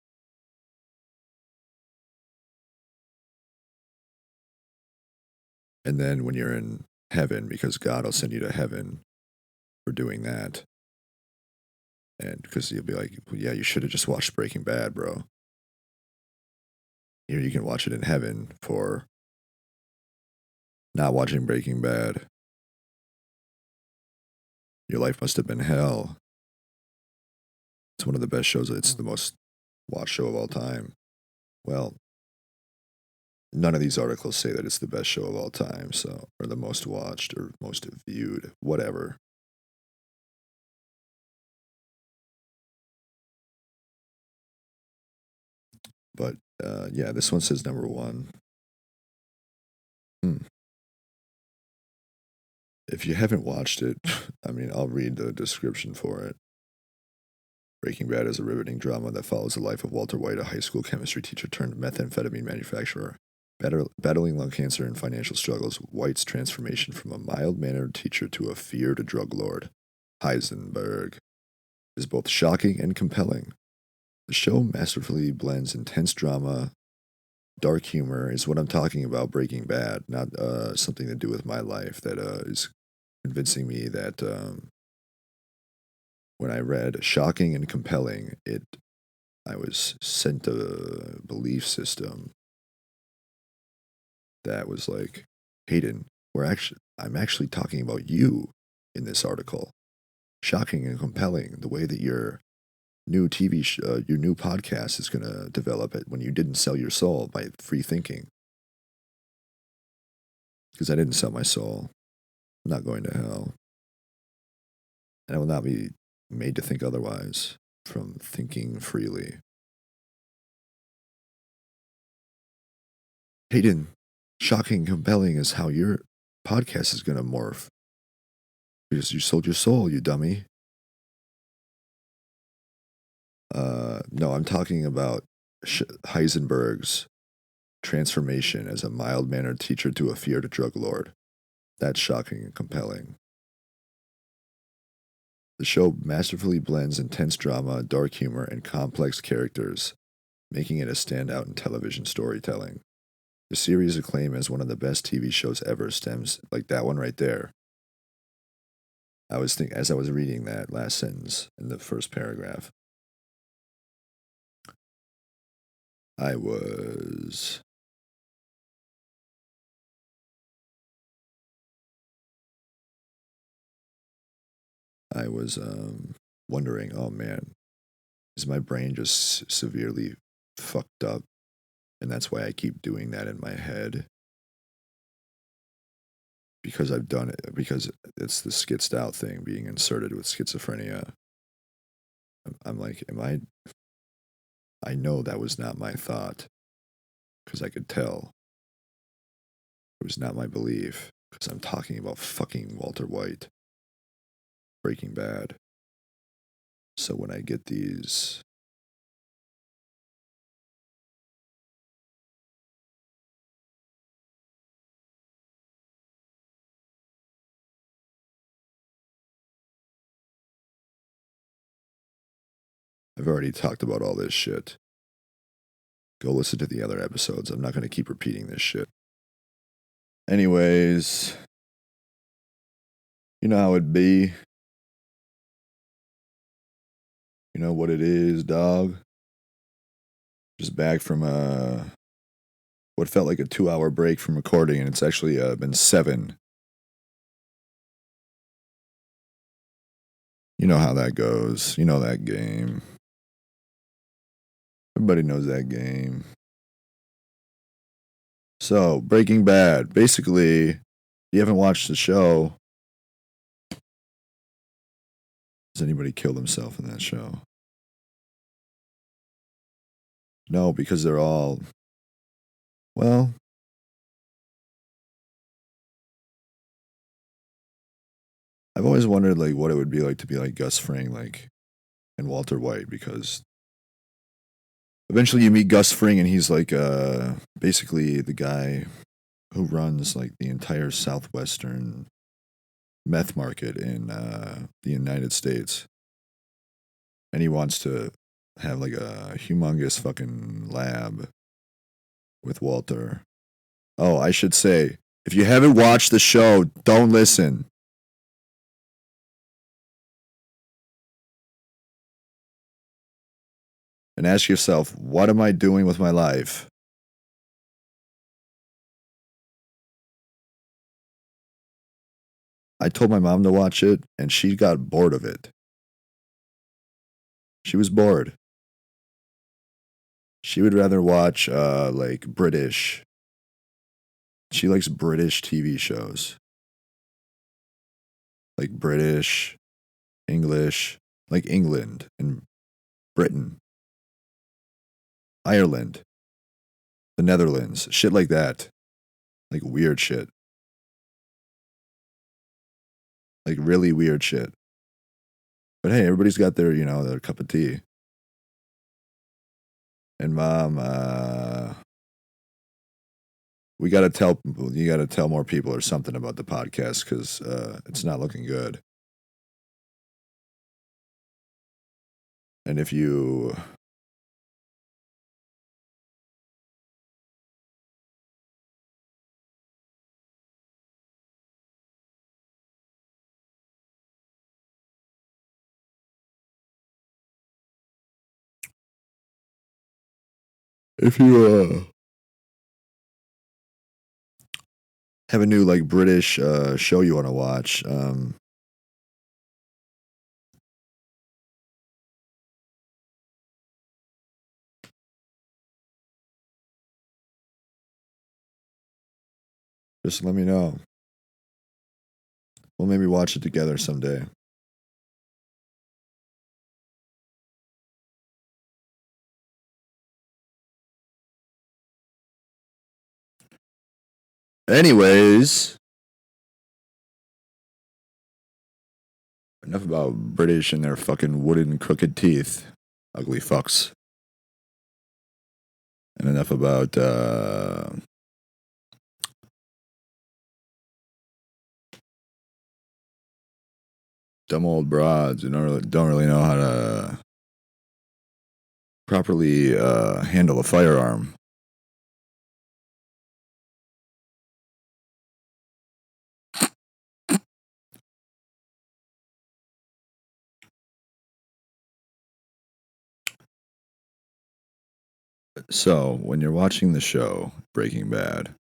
And then when you're in heaven, because God will send you to heaven for doing that. And because you'll be like, well, yeah, you should have just watched Breaking Bad, bro. You can watch it in heaven for not watching Breaking Bad. Your life must have been hell. It's one of the best shows. It's the most watched show of all time. Well, none of these articles say that it's the best show of all time, so, or the most watched or most viewed, whatever. But yeah, this one says number one. If you haven't watched it, I mean, I'll read the description for it. Breaking Bad is a riveting drama that follows the life of Walter White, a high school chemistry teacher turned methamphetamine manufacturer. Battling lung cancer and financial struggles, White's transformation from a mild-mannered teacher to a feared drug lord, Heisenberg, is both shocking and compelling. The show masterfully blends intense drama, dark humor, is what I'm talking about, Breaking Bad, not something to do with my life that is convincing me that when I read shocking and compelling, I was sent a belief system that was like, Hayden, I'm actually talking about you in this article. Shocking and compelling, the way that your new your new podcast is going to develop it when you didn't sell your soul by free thinking. Because I didn't sell my soul. I'm not going to hell. And I will not be made to think otherwise from thinking freely. Hayden, shocking, compelling is how your podcast is going to morph. Because you sold your soul, you dummy. No, I'm talking about Heisenberg's transformation as a mild-mannered teacher to a feared drug lord. That's shocking and compelling. The show masterfully blends intense drama, dark humor, and complex characters, making it a standout in television storytelling. The series' acclaim as one of the best TV shows ever stems, like that one right there. As I was reading that last sentence in the first paragraph, I was wondering, oh man, is my brain just severely fucked up? And that's why I keep doing that in my head. Because I've done it, because it's the skitsed out thing being inserted with schizophrenia. I'm like, I know that was not my thought, because I could tell. It was not my belief, because I'm talking about fucking Walter White. Breaking Bad. So when I get these I've already talked about all this shit. Go listen to the other episodes. I'm not going to keep repeating this shit. Anyways, you know how it'd be. You know what it is, dog. Just back from what felt like a 2-hour break from recording, and it's actually been 7. You know how that goes. You know that game. Everybody knows that game. So, Breaking Bad. Basically, if you haven't watched the show, does anybody kill themselves in that show? No, because they're all, well, I've always wondered like what it would be like to be like Gus Fring, like, and Walter White, because eventually you meet Gus Fring and he's like basically the guy who runs like the entire southwestern meth market in the United States. And he wants to have like a humongous fucking lab with Walter. Oh, I should say, if you haven't watched the show, don't listen. And ask yourself, what am I doing with my life? I told my mom to watch it, and she got bored of it. She was bored. She would rather watch like British. She likes British TV shows. Like British, English, like England and Britain, Ireland, the Netherlands, shit like that. Like weird shit. Like really weird shit. But hey, everybody's got their, their cup of tea. And mom, you got to tell more people or something about the podcast because it's not looking good. And if you have a new like British show you want to watch, just let me know. We'll maybe watch it together someday. Anyways, enough about British and their fucking wooden crooked teeth. Ugly fucks. And enough about dumb old broads who don't really know how to properly handle a firearm. So, when you're watching the show Breaking Bad,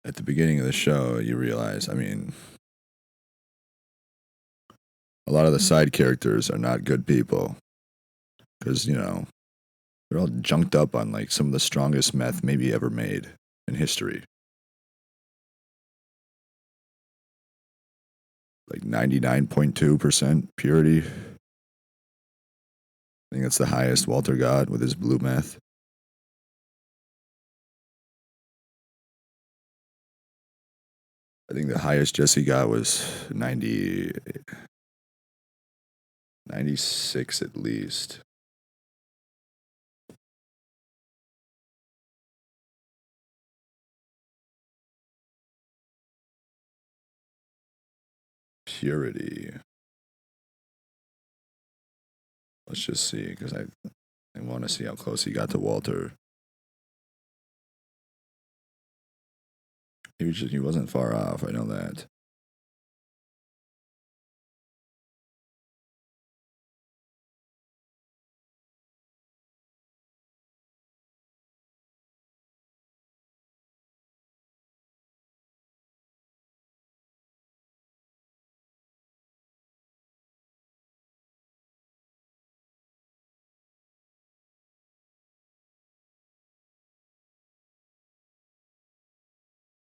at the beginning of the show, you realize, I mean, a lot of the side characters are not good people. Because, they're all junked up on like some of the strongest meth maybe ever made in history. Like 99.2% purity. I think that's the highest Walter got with his blue meth. I think the highest Jesse got was 96 at least. Purity. Let's just see, because I want to see how close he got to Walter. He wasn't far off, I know that.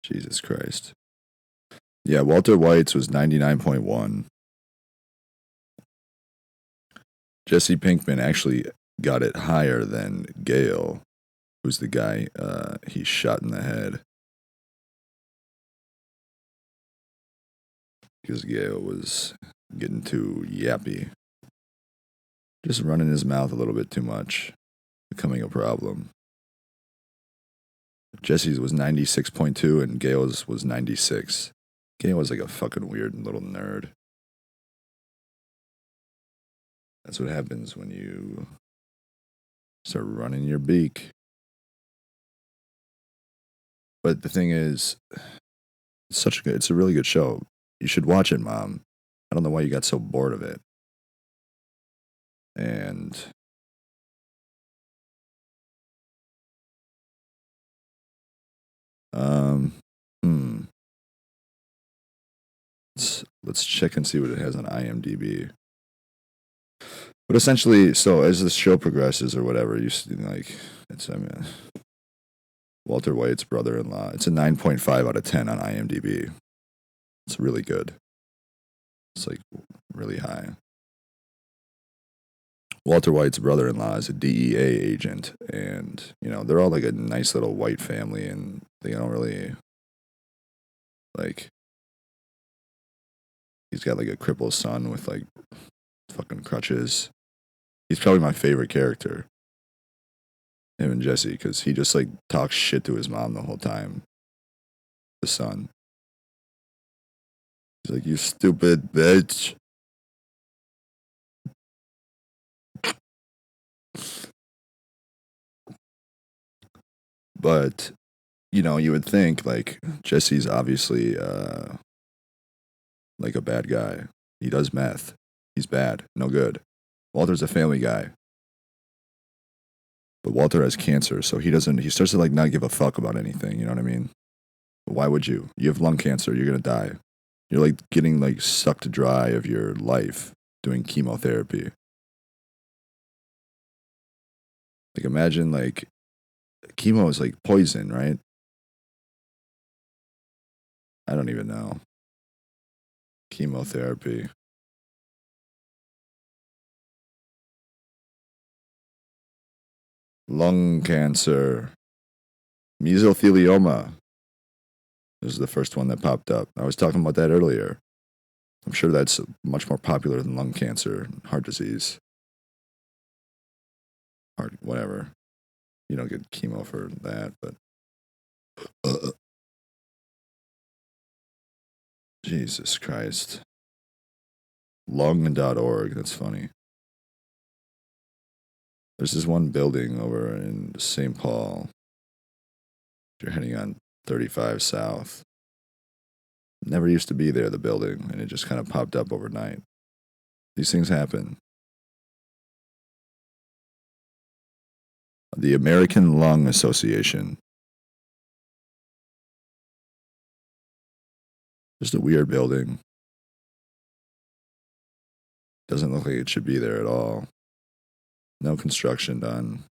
Jesus Christ. Yeah, Walter White's was 99.1. Jesse Pinkman actually got it higher than Gale, who's the guy he shot in the head. Because Gale was getting too yappy. Just running his mouth a little bit too much. Becoming a problem. Jesse's was 96.2 and Gail's was 96. Gail was like a fucking weird little nerd. That's what happens when you start running your beak. But the thing is, it's a really good show. You should watch it, Mom. I don't know why you got so bored of it. And hmm. Let's check and see what it has on IMDb. But essentially, so as the show progresses or whatever, you see, like, Walter White's brother-in-law. It's a 9.5 out of 10 on IMDb. It's really good. It's like really high. Walter White's brother-in-law is a DEA agent, and they're all like a nice little white family, and they don't really like. He's got like a crippled son with like fucking crutches. He's probably my favorite character. Him and Jesse, because he just like talks shit to his mom the whole time. The son. He's like, "You stupid bitch." But, you would think like Jesse's obviously like a bad guy. He does meth. He's bad. No good. Walter's a family guy. But Walter has cancer, so he starts to like not give a fuck about anything, you know what I mean? Why would you? You have lung cancer, you're gonna die. You're like getting like sucked dry of your life doing chemotherapy. Like imagine like chemo is like poison, right? I don't even know. Chemotherapy. Lung cancer. Mesothelioma. This is the first one that popped up. I was talking about that earlier. I'm sure that's much more popular than lung cancer, heart disease. Heart, whatever. You don't get chemo for that, but. Jesus Christ. Lung.org. That's funny. There's this one building over in St. Paul. If you're heading on 35 South. Never used to be there, the building, and it just kind of popped up overnight. These things happen. The American Lung Association. Just a weird building. Doesn't look like it should be there at all. No construction done.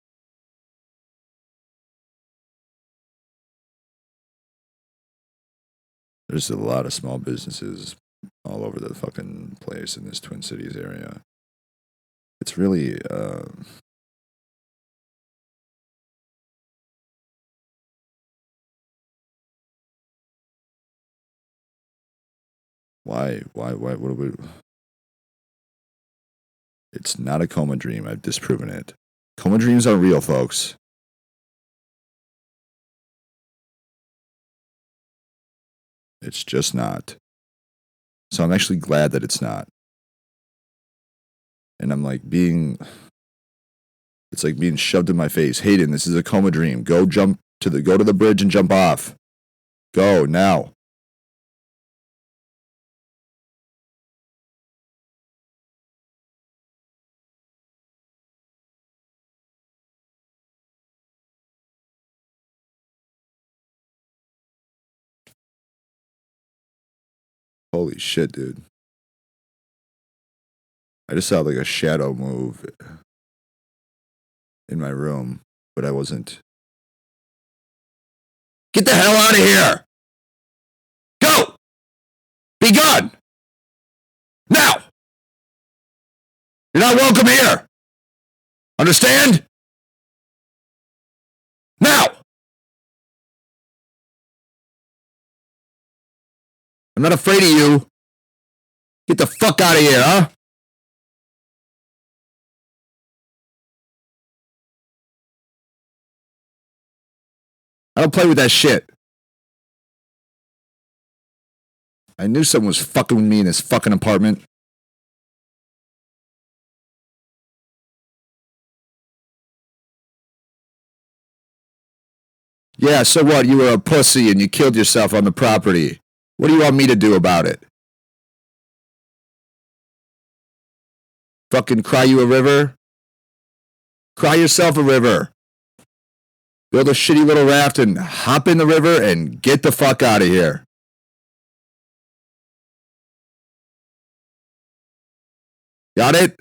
There's a lot of small businesses all over the fucking place in this Twin Cities area. It's really, why, what do we... It's not a coma dream. I've disproven it. Coma dreams are real, folks. It's just not. So I'm actually glad that it's not. And I'm like it's like being shoved in my face. Hayden, this is a coma dream. Go to the bridge and jump off. Go now. Holy shit, dude. I just saw like a shadow move in my room, but I wasn't. Get the hell out of here! Go! Be gone! Now! You're not welcome here! Understand? Now! I'm not afraid of you. Get the fuck out of here, huh? I don't play with that shit. I knew someone was fucking with me in this fucking apartment. Yeah, so what? You were a pussy and you killed yourself on the property. What do you want me to do about it? Fucking cry you a river? Cry yourself a river. Build a shitty little raft and hop in the river and get the fuck out of here. Got it?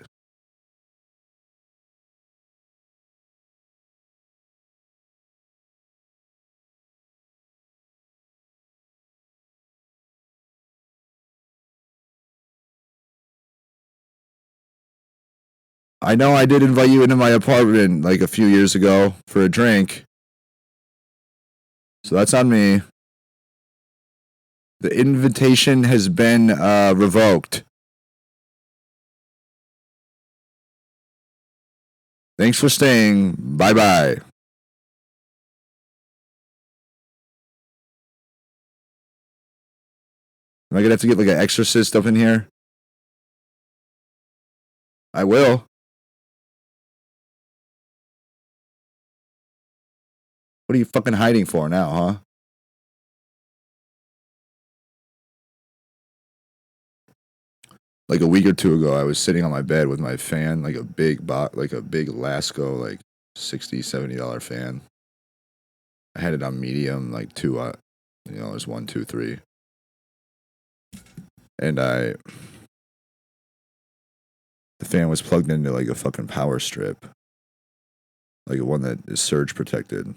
I know I did invite you into my apartment like a few years ago for a drink. So that's on me. The invitation has been revoked. Thanks for staying. Bye bye. Am I gonna have to get like an exorcist up in here? I will. What are you fucking hiding for now, huh? Like a week or two ago, I was sitting on my bed with my fan, like a big like a big Lasco, like $60-$70 fan. I had it on medium, like two, it was 1, 2, 3, and the fan was plugged into like a fucking power strip, like one that is surge protected.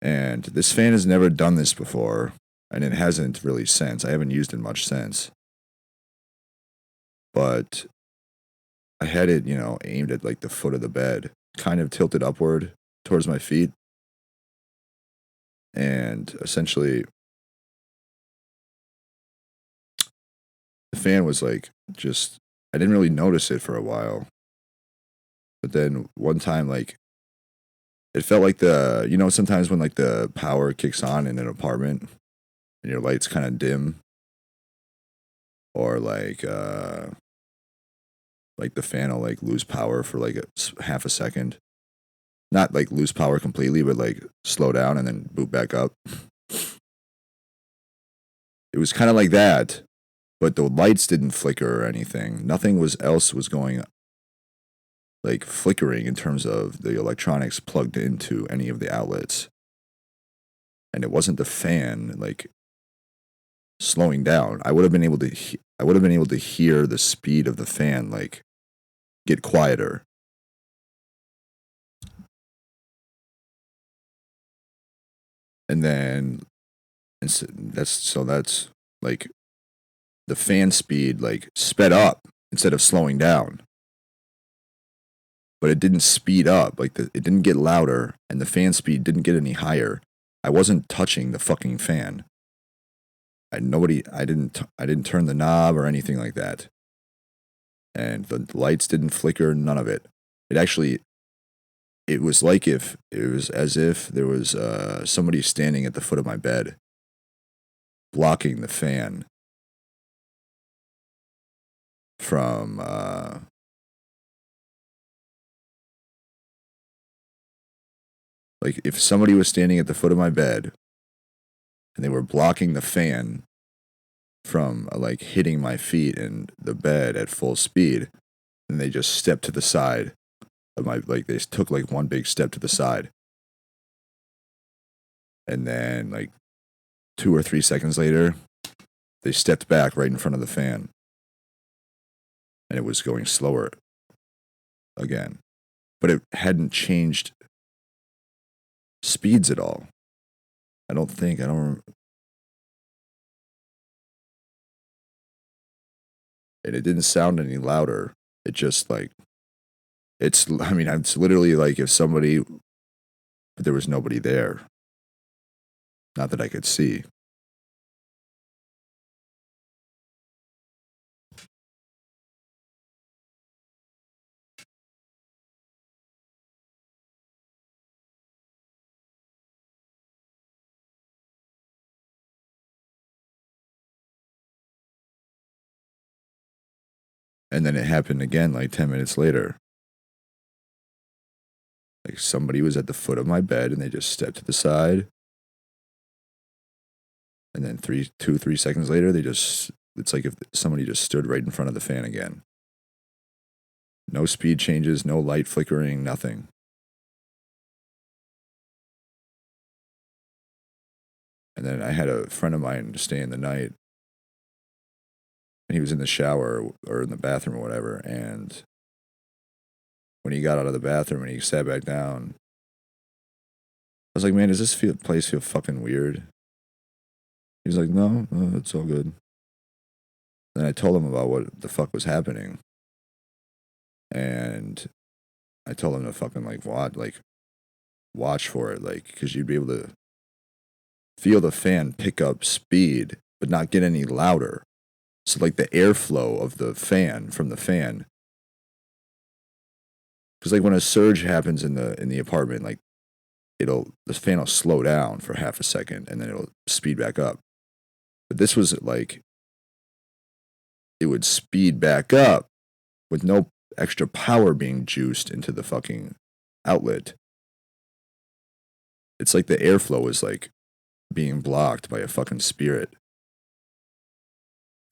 And this fan has never done this before, and it hasn't really since. I haven't used it much since. But I had it, aimed at like the foot of the bed, kind of tilted upward towards my feet. And essentially, the fan was like just, I didn't really notice it for a while. But then one time, like, it felt like sometimes when like the power kicks on in an apartment and your lights kind of dim, or like the fan will like lose power for like half a second. Not like lose power completely, but like slow down and then boot back up. It was kind of like that, but the lights didn't flicker or anything. Nothing else was going like flickering in terms of the electronics plugged into any of the outlets. And it wasn't the fan like slowing down. I would have been able to hear the speed of the fan like get quieter. And then that's like the fan speed like sped up instead of slowing down. But it didn't speed up, like it didn't get louder, and the fan speed didn't get any higher. I wasn't touching the fucking fan. I didn't turn the knob or anything like that. And the lights didn't flicker, none of it. It was like if it was as if there was somebody standing at the foot of my bed blocking the fan from like if somebody was standing at the foot of my bed and they were blocking the fan from like hitting my feet in the bed at full speed, and they just stepped to the side of my, like they took like one big step to the side, and then like 2 or 3 seconds later they stepped back right in front of the fan, and it was going slower again, but it hadn't changed speeds at all. I don't and it didn't sound any louder. It just like it's literally like if somebody, but there was nobody there, not that I could see. And then it happened again like 10 minutes later. Like somebody was at the foot of my bed and they just stepped to the side. And then 3 seconds later, it's like if somebody just stood right in front of the fan again. No speed changes, no light flickering, nothing. And then I had a friend of mine stay in the night. And he was in the shower or in the bathroom or whatever. And when he got out of the bathroom and he sat back down, I was like, man, does this place feel fucking weird? He's like, no, it's all good. Then I told him about what the fuck was happening. And I told him to fucking watch for it, because you'd be able to feel the fan pick up speed, but not get any louder. So like the airflow of the fan from the fan, because like when a surge happens in the apartment, like the fan will slow down for half a second and then it'll speed back up. But this was like it would speed back up with no extra power being juiced into the fucking outlet. It's like the airflow was like being blocked by a fucking spirit.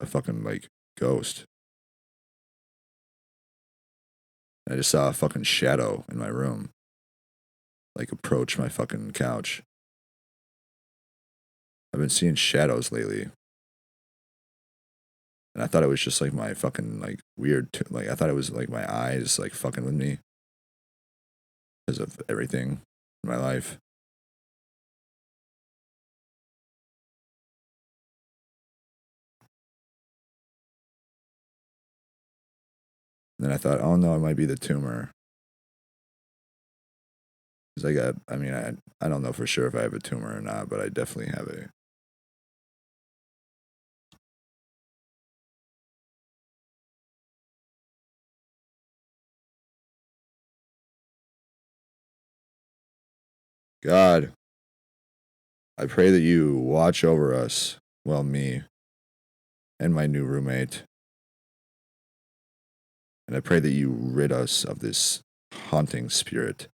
A fucking like ghost. I just saw a fucking shadow in my room. Like approach my fucking couch. I've been seeing shadows lately. And I thought it was just like my fucking like weird, I thought it was like my eyes like fucking with me. Because of everything in my life. And then I thought, oh no, it might be the tumor. Because I don't know for sure if I have a tumor or not, but I definitely have a. God, I pray that you watch over us, well, me and my new roommate. And I pray that you rid us of this haunting spirit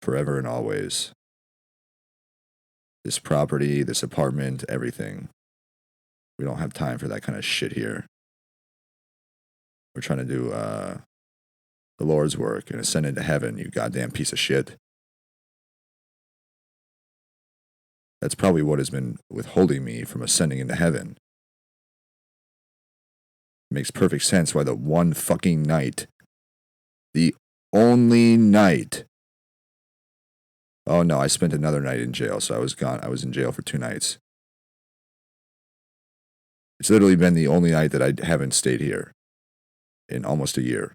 forever and always. This property, this apartment, everything. We don't have time for that kind of shit here. We're trying to do the Lord's work and ascend into heaven, you goddamn piece of shit. That's probably what has been withholding me from ascending into heaven. It makes perfect sense why the one fucking night, the only night. Oh no, I spent another night in jail, so I was gone. I was in jail for 2 nights. It's literally been the only night that I haven't stayed here in almost a year.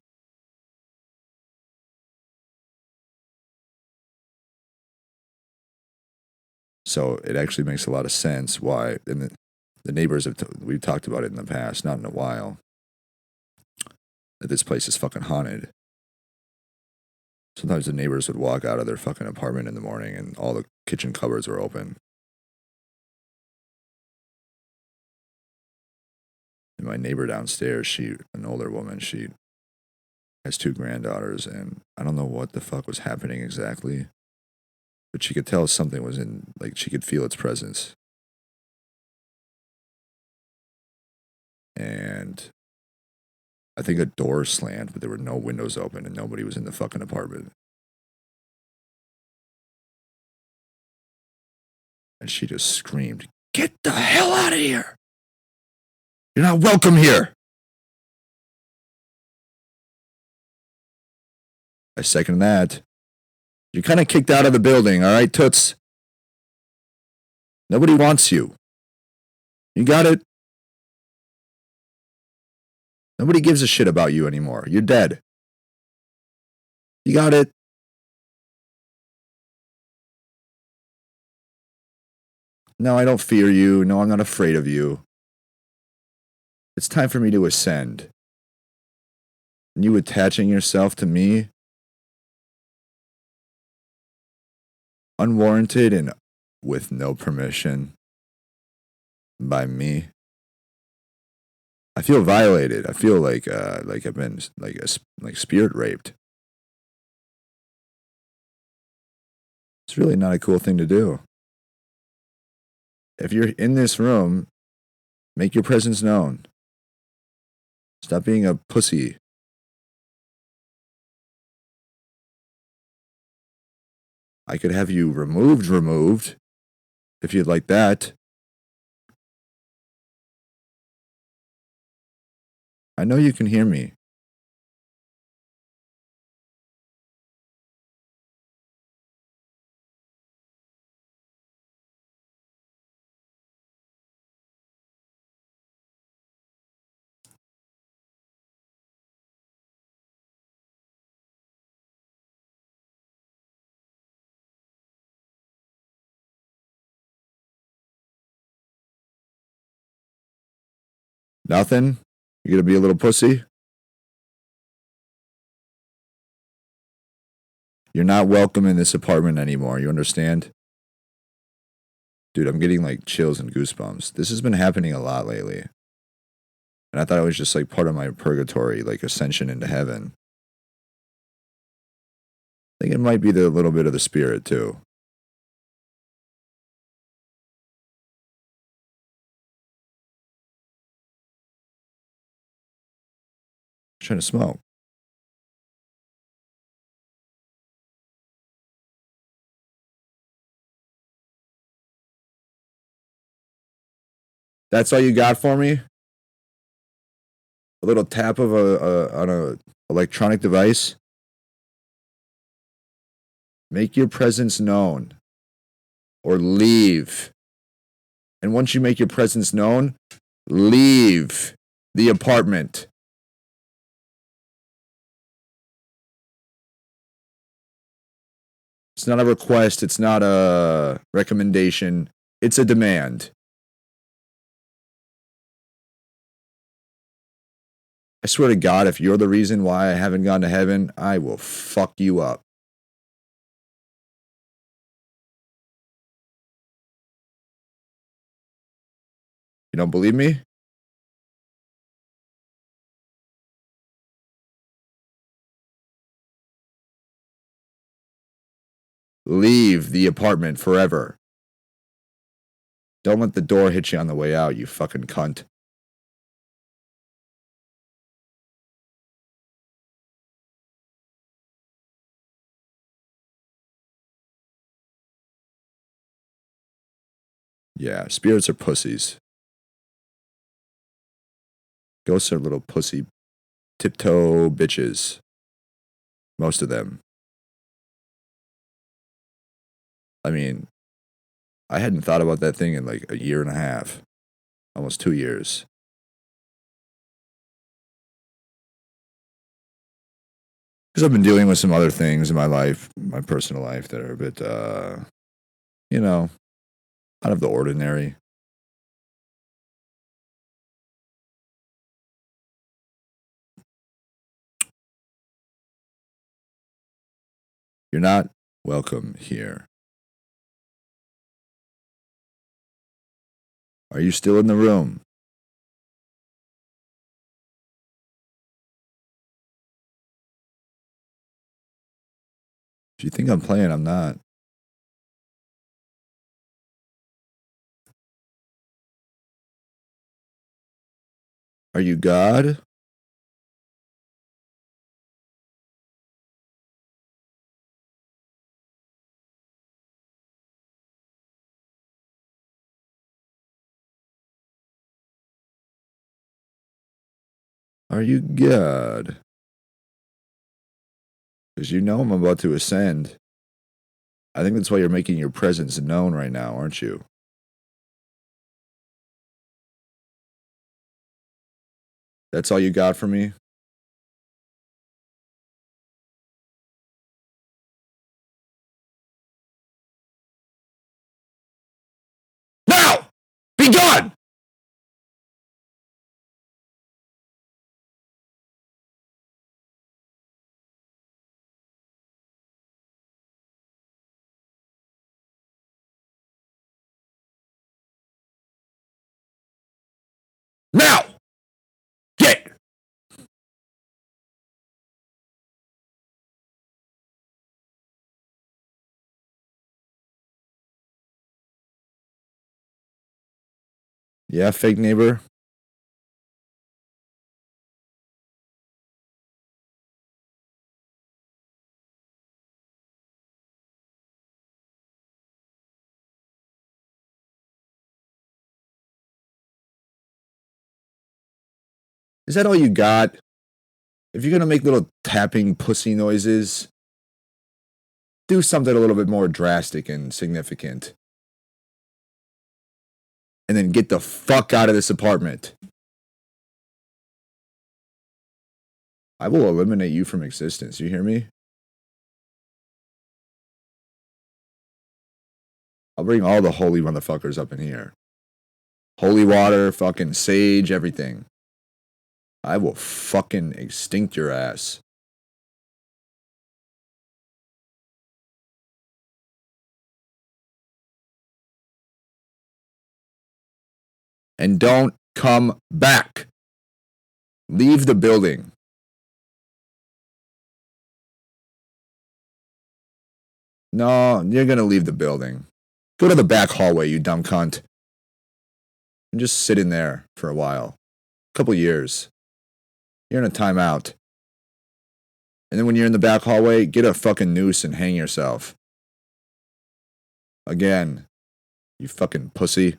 So it actually makes a lot of sense why, and the neighbors we've talked about it in the past, not in a while, that this place is fucking haunted. Sometimes the neighbors would walk out of their fucking apartment in the morning and all the kitchen cupboards were open. And my neighbor downstairs, an older woman, she has 2 granddaughters, and I don't know what the fuck was happening exactly, but she could tell something was she could feel its presence. And I think a door slammed, but there were no windows open and nobody was in the fucking apartment. And she just screamed, "Get the hell out of here! You're not welcome here!" I second that. You're kind of kicked out of the building, all right, Toots? Nobody wants you. You got it? Nobody gives a shit about you anymore. You're dead. You got it? No, I don't fear you. No, I'm not afraid of you. It's time for me to ascend. And you attaching yourself to me? Unwarranted and with no permission by me. I feel violated. I feel like I've been like spirit raped. It's really not a cool thing to do. If you're in this room, make your presence known. Stop being a pussy. I could have you removed, if you'd like that. I know you can hear me. Nothing? You gonna be a little pussy? You're not welcome in this apartment anymore, you understand? Dude, I'm getting like chills and goosebumps. This has been happening a lot lately. And I thought it was just like part of my purgatory, like ascension into heaven. I think it might be the little bit of the spirit too. I'm trying to smoke. That's all you got for me? A little tap of on a electronic device? Make your presence known. Or leave. And once you make your presence known, leave the apartment. It's not a request. It's not a recommendation. It's a demand. I swear to God, if you're the reason why I haven't gone to heaven, I will fuck you up. You don't believe me? Leave the apartment forever. Don't let the door hit you on the way out, you fucking cunt. Yeah, spirits are pussies. Ghosts are little pussy tiptoe bitches. Most of them. I mean, I hadn't thought about that thing in like a year and a half. Almost 2 years. Because I've been dealing with some other things in my life, my personal life, that are a bit, you know, out of the ordinary. You're not welcome here. Are you still in the room? If you think I'm playing, I'm not. Are you God? Are you God? Because you know I'm about to ascend. I think that's why you're making your presence known right now, aren't you? That's all you got for me? Now! Be gone! Now! Yeah, fake neighbor. Is that all you got? If you're gonna make little tapping pussy noises, do something a little bit more drastic and significant. And then get the fuck out of this apartment. I will eliminate you from existence. You hear me? I'll bring all the holy motherfuckers up in here. Holy water, fucking sage, everything. I will fucking extinct your ass. And don't come back. Leave the building. No, you're gonna leave the building. Go to the back hallway, you dumb cunt. And just sit in there for a while. A couple years. You're in a timeout. And then when you're in the back hallway, get a fucking noose and hang yourself. Again, you fucking pussy.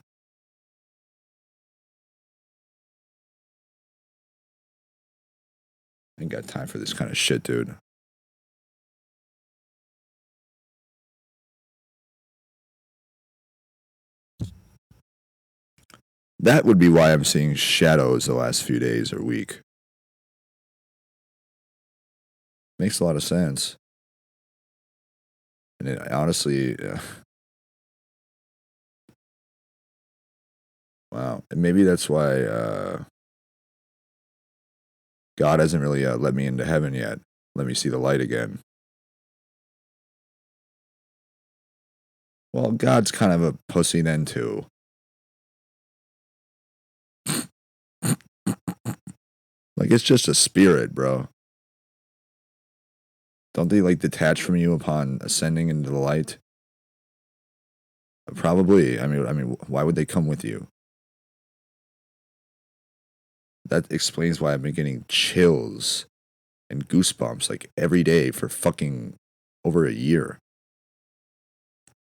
I ain't got time for this kind of shit, dude. That would be why I'm seeing shadows the last few days or week. Makes a lot of sense. And it, honestly, wow. And maybe that's why God hasn't really let me into heaven yet. Let me see the light again. Well, God's kind of a pussy then, too. Like, it's just a spirit, bro. Don't they, like, detach from you upon ascending into the light? Probably. I mean, why would they come with you? That explains why I've been getting chills and goosebumps, like, every day for fucking over a year.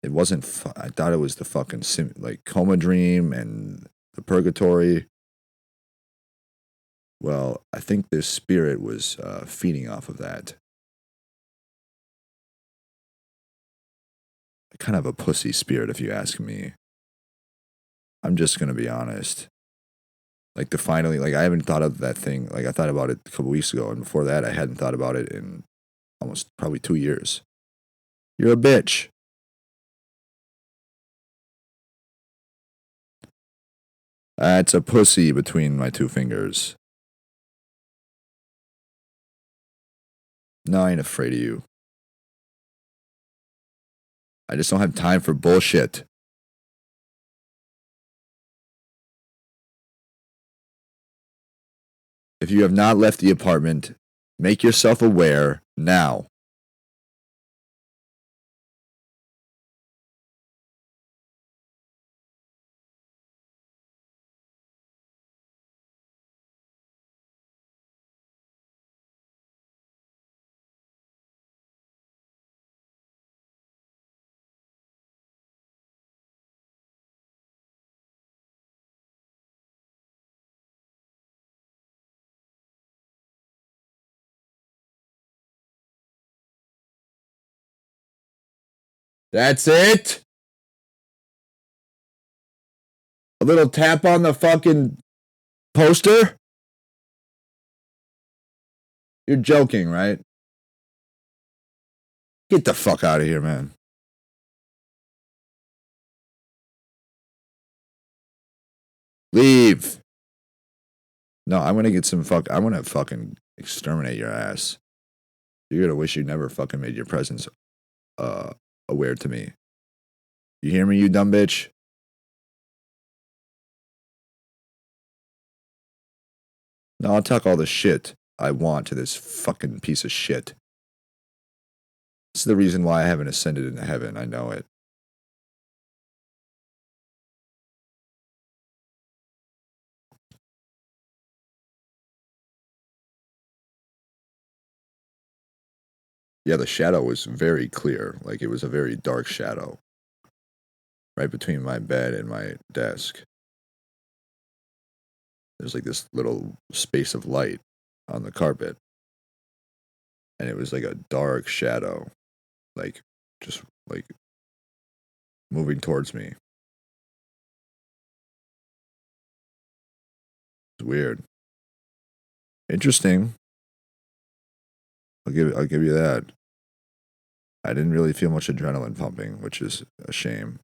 It wasn't, I thought it was the fucking, like, coma dream and the purgatory. Well, I think this spirit was feeding off of that. Kind of a pussy spirit, if you ask me. I'm just gonna be honest. Like, the finally, like, I haven't thought of that thing. Like, I thought about it a couple weeks ago, and before that, I hadn't thought about it in almost probably 2 years. You're a bitch. That's a pussy between my two fingers. No, I ain't afraid of you. I just don't have time for bullshit. If you have not left the apartment, make yourself aware now. That's it? A little tap on the fucking poster? You're joking, right? Get the fuck out of here, man. Leave. No, I'm gonna get some I'm gonna fucking exterminate your ass. You're gonna wish you never fucking made your presence uh aware to me. You hear me, you dumb bitch? No, I'll talk all the shit I want to this fucking piece of shit. It's the reason why I haven't ascended into heaven. I know it. Yeah, the shadow was very clear. Like it was a very dark shadow right between my bed and my desk. There's like this little space of light on the carpet, and it was like a dark shadow, like just like moving towards me. It's weird. Interesting. I'll give you that. I didn't really feel much adrenaline pumping, which is a shame.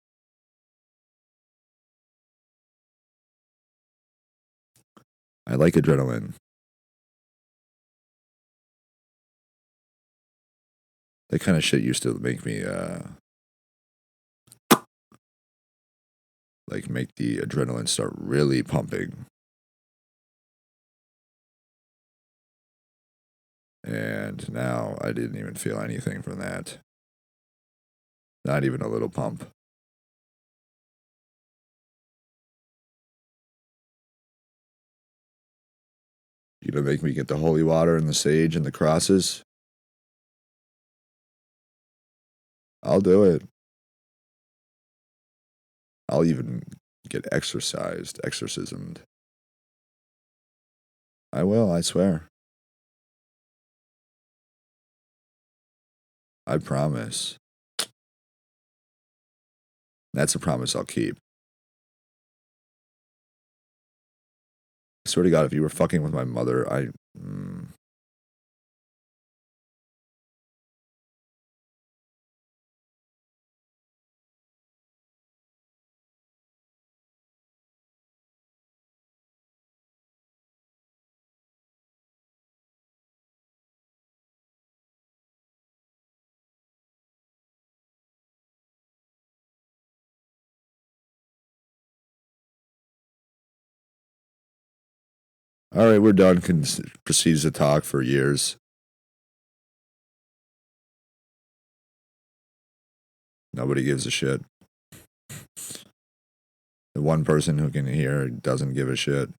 I like adrenaline. That kind of shit used to make me like make the adrenaline start really pumping. And now I didn't even feel anything from that. Not even a little pump. You gonna make me get the holy water and the sage and the crosses? I'll do it. I'll even get exorcismed. I will, I swear. I promise. That's a promise I'll keep. I swear to God, if you were fucking with my mother, I. 'All right, we're done. Proceeds to talk for years. Nobody gives a shit. The one person who can hear doesn't give a shit.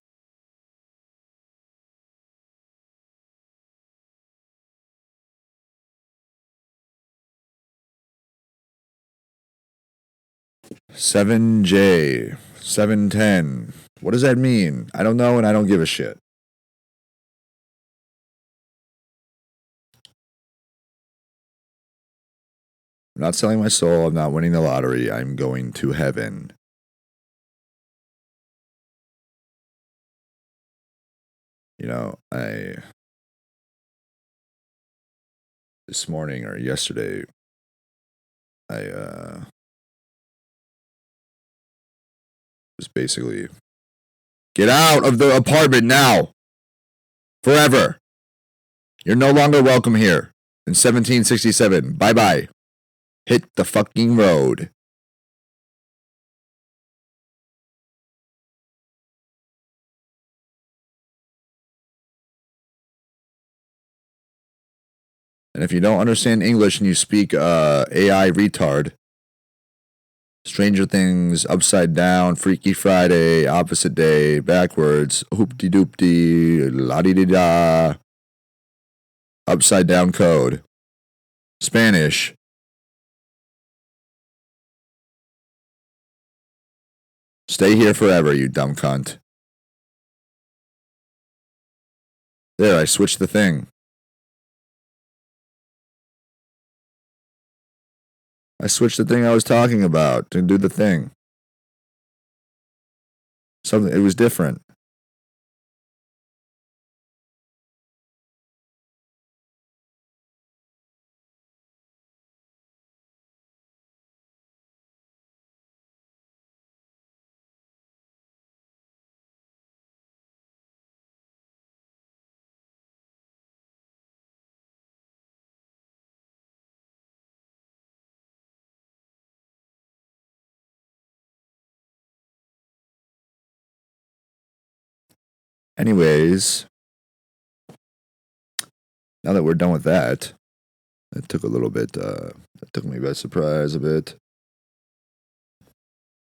$7J, 710. What does that mean? I don't know, and I don't give a shit. I'm not selling my soul. I'm not winning the lottery. I'm going to heaven. You know, this morning or yesterday, I was basically, get out of the apartment now! Forever! You're no longer welcome here. In 1767. Bye bye. Hit the fucking road. And if you don't understand English and you speak AI retard, Stranger Things, Upside Down, Freaky Friday, Opposite Day, Backwards, Hoopty Doopty, La Di Di Da, Upside Down Code, Spanish. Stay here forever, you dumb cunt. There, I switched the thing. I switched the thing I was talking about to do the thing. Something, it was different. Anyways, now that we're done with that, it took a little bit, it took me by surprise a bit.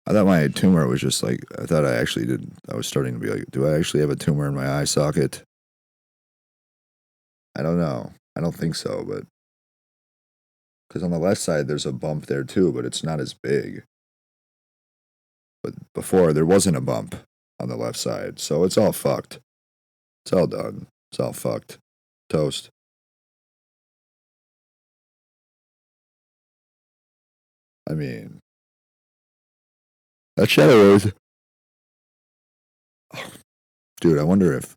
I thought my tumor was just like, I thought I actually did, I was starting to be like, do I actually have a tumor in my eye socket? I don't know. I don't think so, but Because on the left side, there's a bump there too, but it's not as big. But before, there wasn't a bump on the left side, so it's all fucked. It's all done. It's all fucked. Toast. I mean, that shadow rose. Oh, dude, I wonder if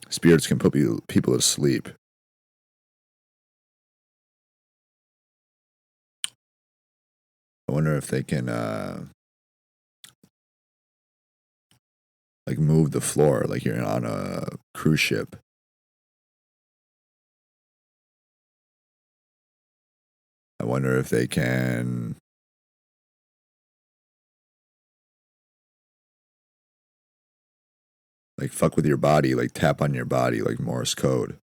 spirits can put people to sleep. I wonder if they can, like, move the floor like you're on a cruise ship. I wonder if they can, like, fuck with your body, like, tap on your body like Morse code.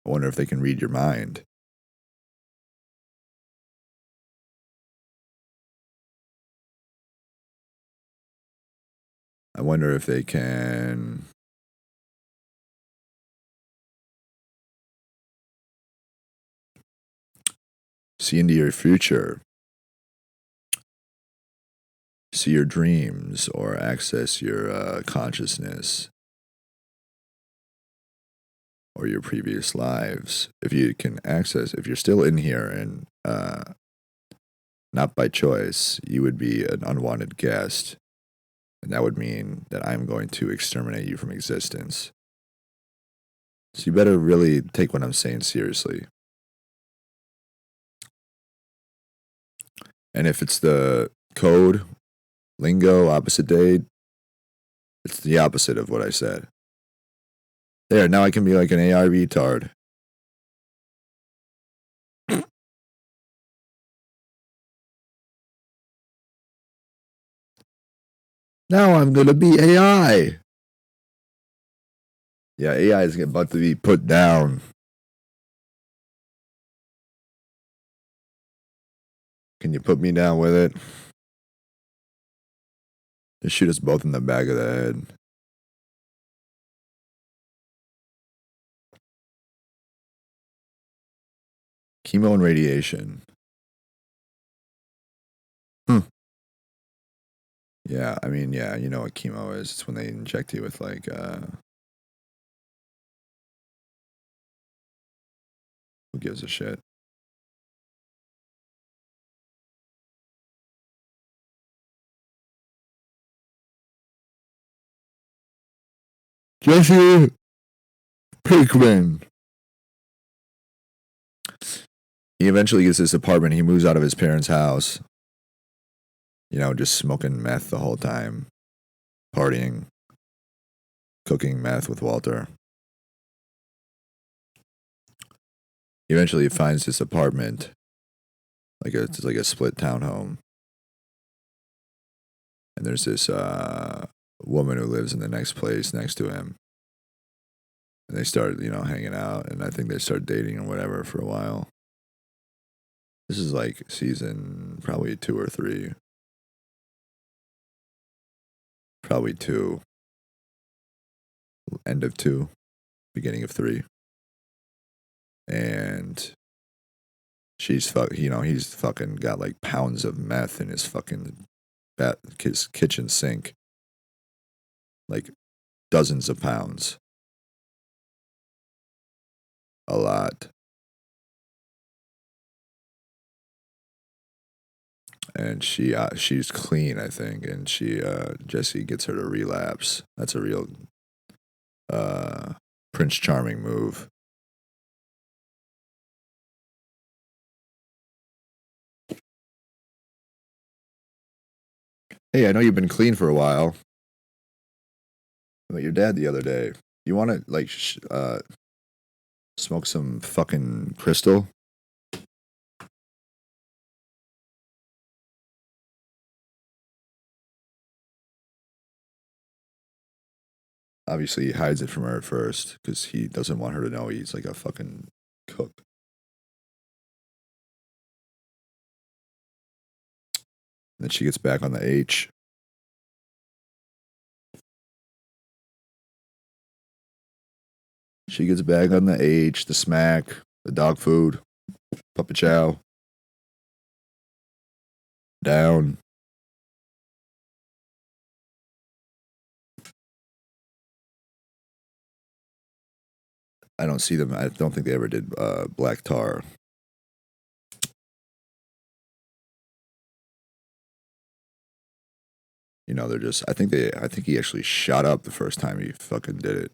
I wonder if they can read your mind. I wonder if they can see into your future, see your dreams, or access your consciousness or your previous lives. If you can access, if you're still in here and not by choice, you would be an unwanted guest. And that would mean that I'm going to exterminate you from existence. So you better really take what I'm saying seriously. And if it's the code, lingo, opposite day, it's the opposite of what I said. There, now I can be like an AI retard. Now I'm gonna be AI. Yeah, AI is about to be put down. Can you put me down with it? Just shoot us both in the back of the head. Chemo and radiation. Yeah, I mean, yeah, you know what chemo is. It's when they inject you with like who gives a shit? Jesse Pinkman. He eventually gets this apartment. He moves out of his parents' house. You know, just smoking meth the whole time, partying, cooking meth with Walter. Eventually, he finds this apartment, it's like a split townhome, and there's this woman who lives in the next place next to him, and they start, hanging out, and I think they start dating or whatever for a while. This is like season probably 2 or 3, probably 2, end of 2, beginning of 3, and he's fucking got like pounds of meth in his fucking his kitchen sink, like dozens of pounds, a lot. And she's clean, I think, and Jesse gets her to relapse. That's a real Prince Charming move. Hey, I know you've been clean for a while. I met your dad the other day. You want to like smoke some fucking crystal? Obviously, he hides it from her at first because he doesn't want her to know he's like a fucking cook. Then she gets back on the H. She gets back on the H, the smack, the dog food, Papa Chow. Down. I don't see them. I don't think they ever did Black Tar. You know, they're just. I think he actually shot up the first time he fucking did it.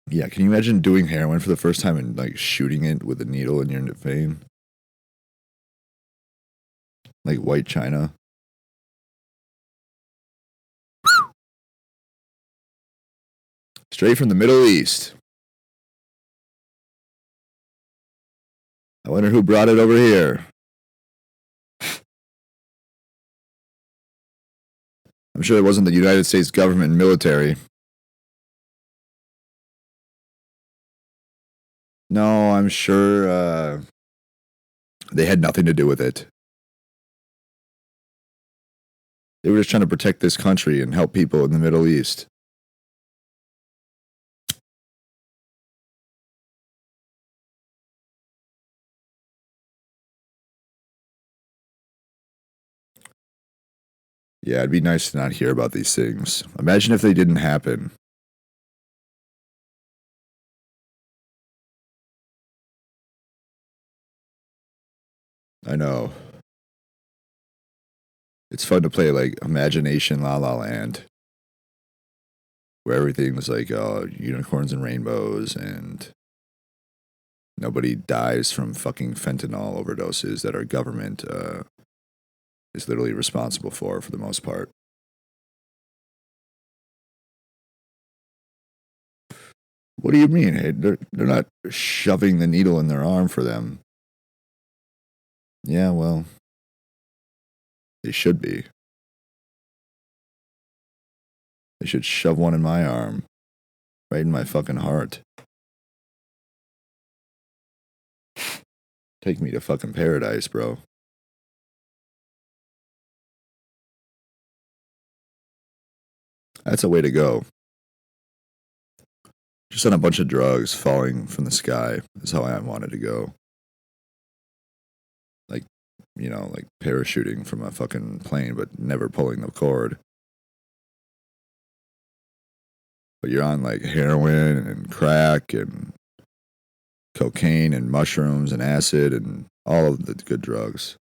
Yeah, can you imagine doing heroin for the first time and like shooting it with a needle in your vein? Like White China. Straight from the Middle East. I wonder who brought it over here. I'm sure it wasn't the United States government and military. No, I'm sure they had nothing to do with it. They were just trying to protect this country and help people in the Middle East. Yeah, it'd be nice to not hear about these things. Imagine if they didn't happen. I know. It's fun to play like Imagination La La Land, where everything's like unicorns and rainbows and nobody dies from fucking fentanyl overdoses that our government is literally responsible for the most part. What do you mean? Hey, they're not shoving the needle in their arm for them. Yeah, well, they should be. They should shove one in my arm, right in my fucking heart. Take me to fucking paradise, bro. That's a way to go. Just on a bunch of drugs falling from the sky is how I wanted to go. Like, you know, like parachuting from a fucking plane, but never pulling the cord. But you're on like heroin and crack and cocaine and mushrooms and acid and all of the good drugs.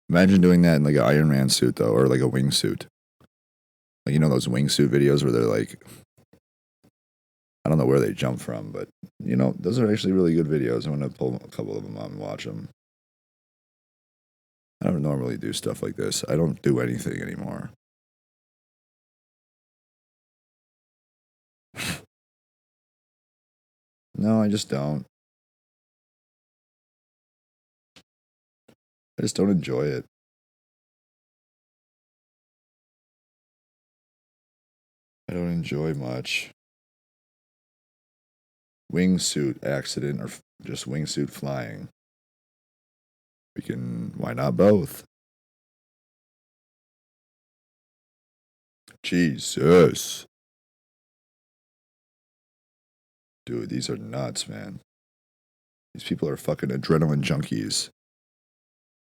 Imagine doing that in like an Iron Man suit though, or like a wingsuit. Like you know those wingsuit videos where they're like, I don't know where they jump from, but you know those are actually really good videos. I'm gonna pull a couple of them out and watch them. I don't normally do stuff like this. I don't do anything anymore. No, I just don't. I just don't enjoy it. I don't enjoy much. Wingsuit accident or just wingsuit flying. We can, why not both? Jesus. Dude, these are nuts, man. These people are fucking adrenaline junkies.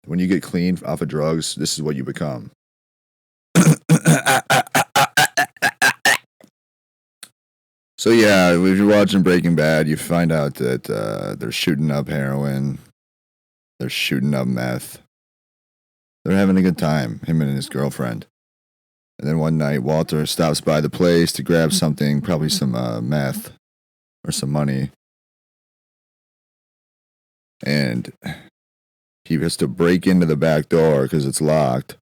When you get clean off of drugs, this is what you become. So yeah, if you're watching Breaking Bad, you find out that they're shooting up heroin, they're shooting up meth, they're having a good time, him and his girlfriend. And then one night, Walter stops by the place to grab something, probably some meth or some money, and he has to break into the back door because it's locked.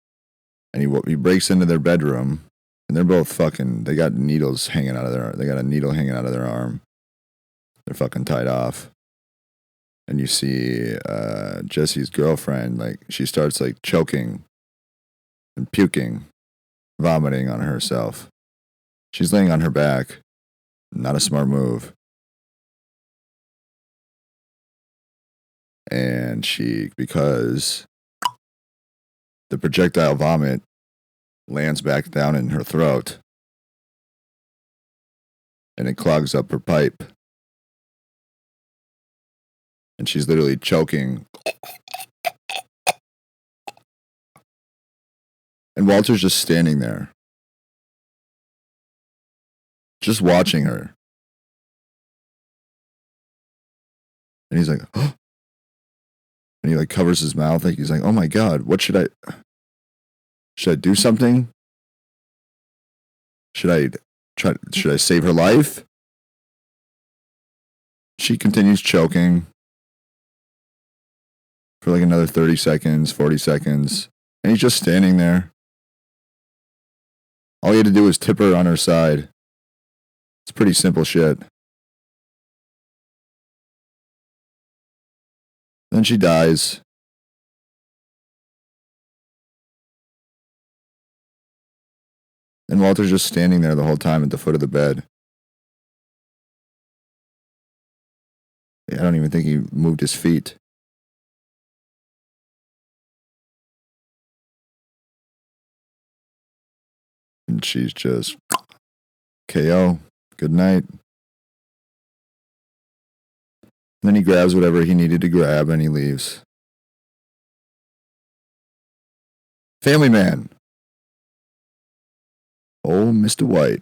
And he breaks into their bedroom, and they're both fucking. They got needles hanging out of their. They got a needle hanging out of their arm. They're fucking tied off. And you see Jesse's girlfriend, like she starts like choking and puking, vomiting on herself. She's laying on her back. Not a smart move. And because the projectile vomit lands back down in her throat and it clogs up her pipe. And she's literally choking. And Walter's just standing there, just watching her. And he's like, oh. And he like covers his mouth, like he's like, oh my God, what should I do something? Should I save her life? She continues choking for like another 30 seconds, 40 seconds. And he's just standing there. All he had to do was tip her on her side. It's pretty simple shit. Then she dies. And Walter's just standing there the whole time at the foot of the bed. I don't even think he moved his feet. And she's just KO. Good night. Then he grabs whatever he needed to grab and he leaves. Family Man. Oh, Mr. White.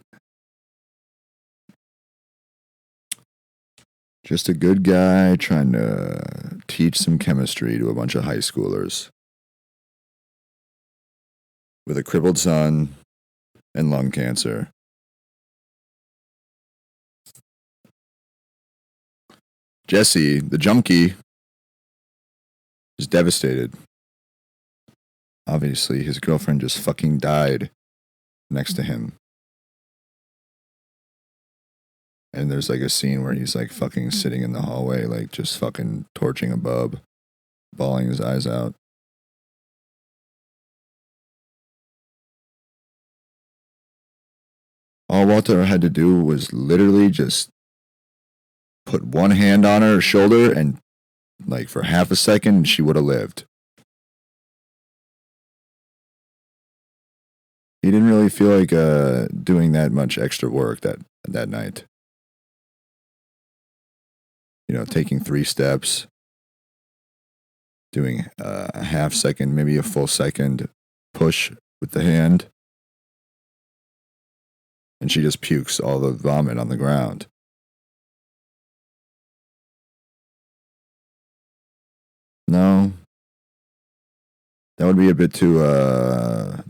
Just a good guy trying to teach some chemistry to a bunch of high schoolers. With a crippled son and lung cancer. Jesse, the junkie, is devastated. Obviously, his girlfriend just fucking died next to him. And there's like a scene where he's like fucking sitting in the hallway, like just fucking torching a bub, bawling his eyes out. All Walter had to do was literally just put one hand on her shoulder and like for half a second she would have lived. He didn't really feel like doing that much extra work that night. You know, taking 3 steps, doing a half second, maybe a full second push with the hand. And she just pukes all the vomit on the ground. No. That would be a bit too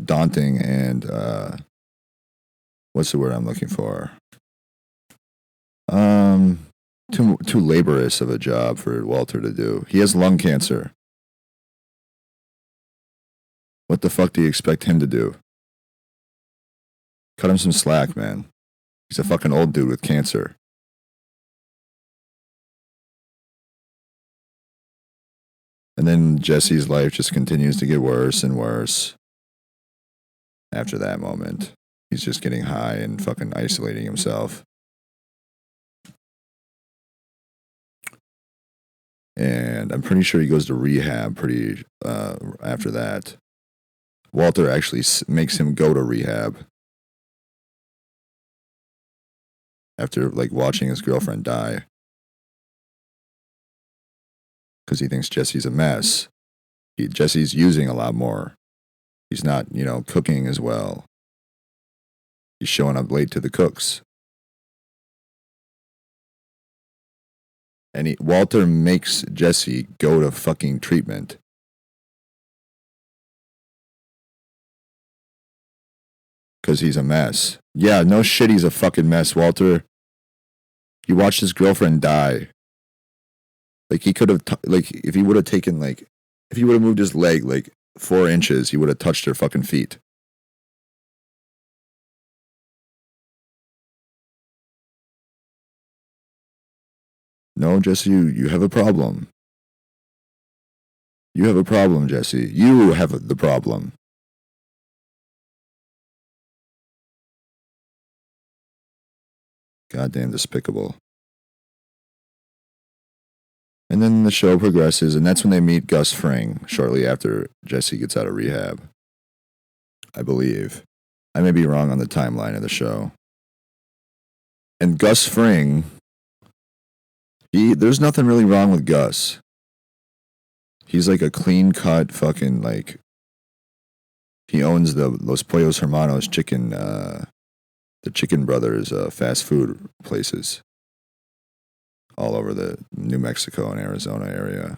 daunting and what's the word I'm looking for? Too laborious of a job for Walter to do. He has lung cancer. What the fuck do you expect him to do? Cut him some slack, man. He's a fucking old dude with cancer. And then Jesse's life just continues to get worse and worse. After that moment, he's just getting high and fucking isolating himself. And I'm pretty sure he goes to rehab after that. Walter actually makes him go to rehab. After like watching his girlfriend die. Because he thinks Jesse's a mess. Jesse's using a lot more. He's not, cooking as well. He's showing up late to the cooks. And Walter makes Jesse go to fucking treatment. Because he's a mess. Yeah, no shit, he's a fucking mess, Walter. He watched his girlfriend die. Like, he could have, if he would have taken, if he would have moved his leg, 4 inches, he would have touched her fucking feet. No, Jesse, you have a problem. You have a problem, Jesse. You have the problem. Goddamn despicable. And then the show progresses, and that's when they meet Gus Fring shortly after Jesse gets out of rehab. I believe. I may be wrong on the timeline of the show. And Gus Fring, there's nothing really wrong with Gus. He's like a clean cut fucking like. He owns the Los Pollos Hermanos chicken, the Chicken Brothers fast food places all over the New Mexico and Arizona area.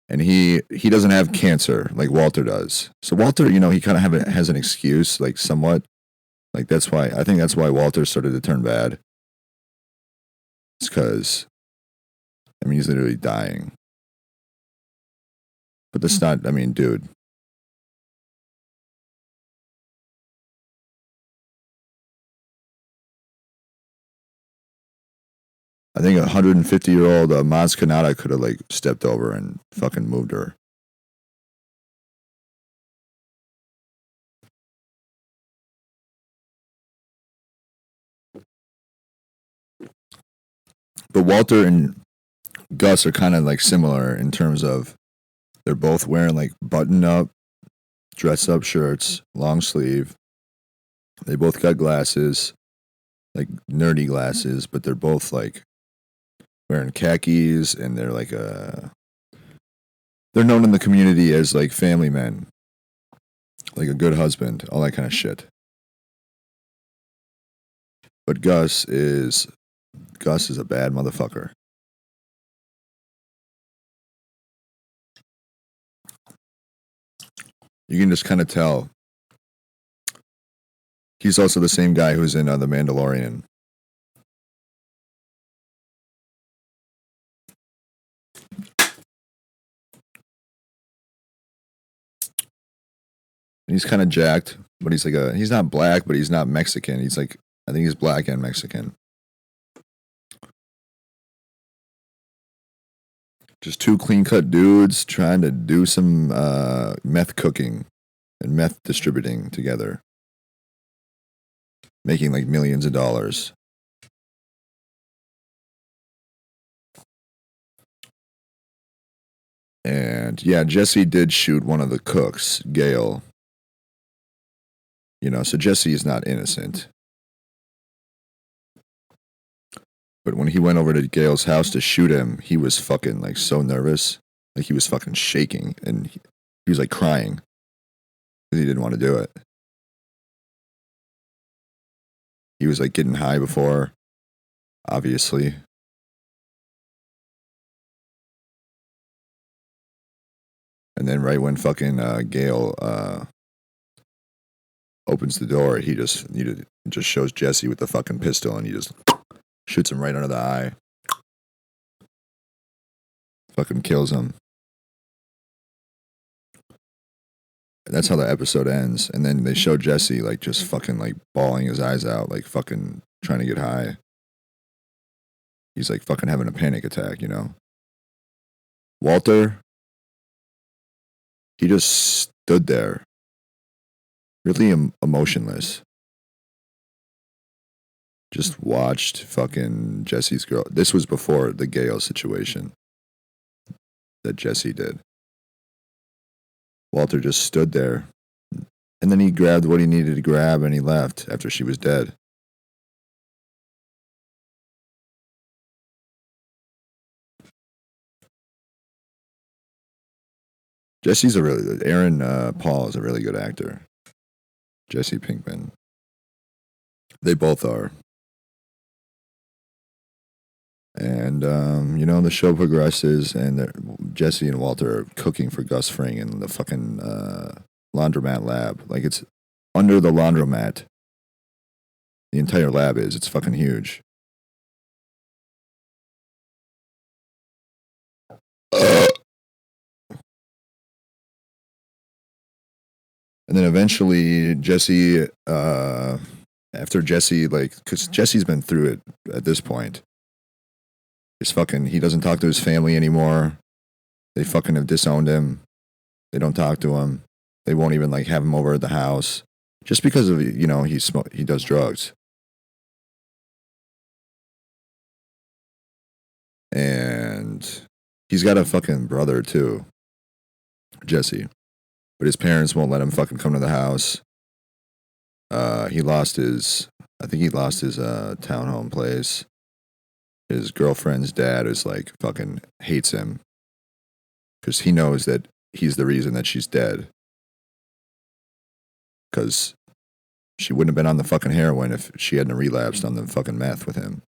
And he doesn't have cancer like Walter does. So Walter, he kind of has an excuse, like somewhat. Like I think that's why Walter started to turn bad. It's because, he's literally dying. But that's not, dude. I think 150-year-old Maz Kanata could have like stepped over and fucking moved her. But Walter and Gus are kind of like similar in terms of they're both wearing like button up, dress up shirts, long sleeve. They both got glasses, like nerdy glasses, but they're both like wearing khakis, and they're like they're known in the community as like family men, like a good husband, all that kind of shit. But Gus is a bad motherfucker. You can just kind of tell. He's also the same guy who's in The Mandalorian. And he's kind of jacked, but he's like he's not black, but he's not Mexican. He's like, I think he's black and Mexican. Just two clean-cut dudes trying to do some meth cooking and meth distributing together. Making like millions of dollars. And yeah, Jesse did shoot one of the cooks, Gail. So Jesse is not innocent. But when he went over to Gail's house to shoot him, he was fucking like so nervous. Like he was fucking shaking, and he was like crying because he didn't want to do it. He was like getting high before, obviously. And then right when fucking Gail opens the door, he just shows Jesse with the fucking pistol, and he just shoots him right under the eye. Fucking kills him. And that's how the episode ends. And then they show Jesse like just fucking like bawling his eyes out, like fucking trying to get high. He's like fucking having a panic attack, Walter, he just stood there, really emotionless. Just watched fucking Jesse's girl. This was before the Gail situation that Jesse did. Walter just stood there, and then he grabbed what he needed to grab, and he left after she was dead. Aaron Paul is a really good actor. Jesse Pinkman. They both are. And, the show progresses, and Jesse and Walter are cooking for Gus Fring in the fucking laundromat lab. Like, it's under the laundromat. The entire lab is. It's fucking huge. And then eventually Jesse, after Jesse, like, because Jesse's been through it at this point. He doesn't talk to his family anymore. They fucking have disowned him. They don't talk to him. They won't even like have him over at the house just because of, he does drugs. And he's got a fucking brother too, Jesse. But his parents won't let him fucking come to the house. I think he lost his townhome place. His girlfriend's dad is like fucking hates him because he knows that he's the reason that she's dead. Because she wouldn't have been on the fucking heroin if she hadn't relapsed on the fucking meth with him.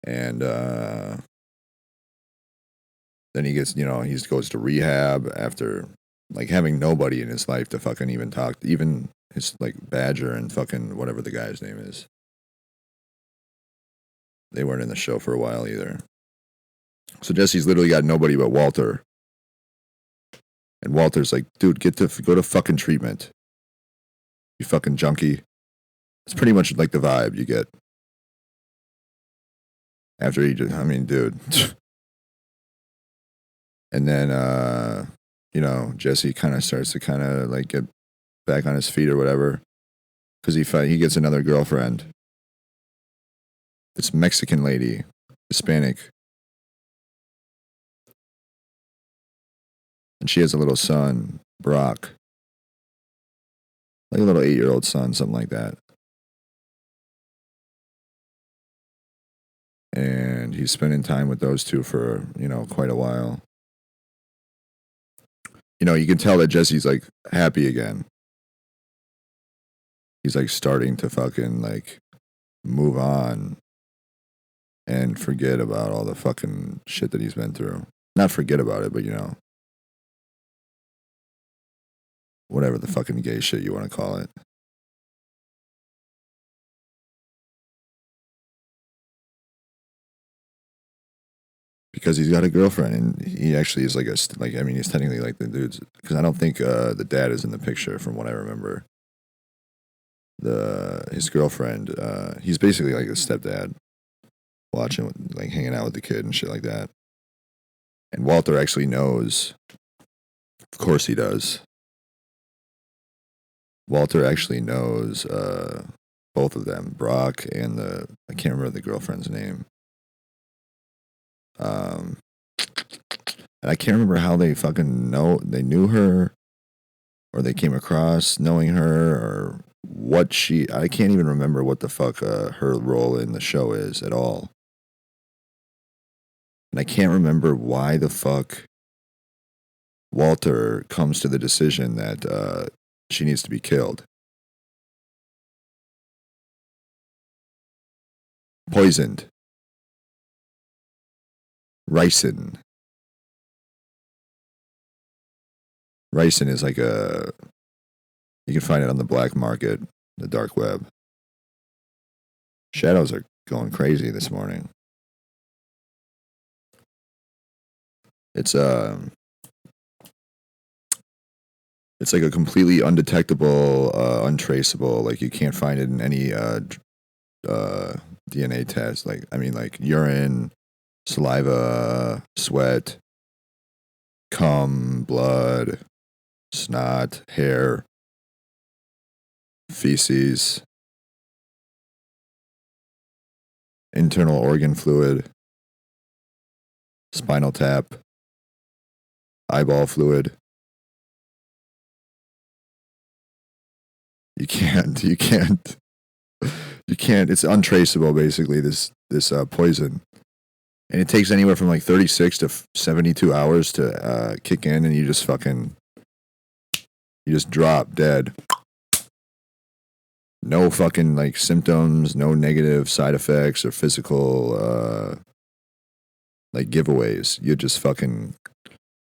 And then he gets, he goes to rehab after like having nobody in his life to fucking even talk, even his like Badger and fucking whatever the guy's name is. They weren't in the show for a while either. So Jesse's literally got nobody but Walter. And Walter's like, dude, go to fucking treatment. You fucking junkie. It's pretty much like the vibe you get. After he just, I mean, dude. And then, Jesse kind of starts to kind of like get back on his feet or whatever. Because he gets another girlfriend. This Mexican lady, Hispanic. And she has a little son, Brock. Like a little 8-year-old son, something like that. And he's spending time with those two for, quite a while. You can tell that Jesse's like happy again. He's like starting to fucking like move on and forget about all the fucking shit that he's been through. Not forget about it, but whatever the fucking gay shit you want to call it. Because he's got a girlfriend, and he actually is he's technically like the dude's, because I don't think the dad is in the picture from what I remember. His girlfriend, he's basically like a stepdad, watching, like hanging out with the kid and shit like that. And Walter actually knows, of course he does. Walter actually knows both of them, Brock and I can't remember the girlfriend's name. And I can't remember how they fucking they knew her, or they came across knowing her, or I can't even remember what the fuck her role in the show is at all. And I can't remember why the fuck Walter comes to the decision that she needs to be killed. Poisoned. Ricin. Ricin is like you can find it on the black market, the dark web. Shadows are going crazy this morning. It's like a completely undetectable, untraceable, like you can't find it in any DNA test. Like urine, saliva, sweat, cum, blood, snot, hair, feces, internal organ fluid, spinal tap, eyeball fluid. You can't. It's untraceable, basically, this poison. And it takes anywhere from like 36 to 72 hours to kick in, and you just drop dead. No fucking like symptoms, no negative side effects or physical like giveaways.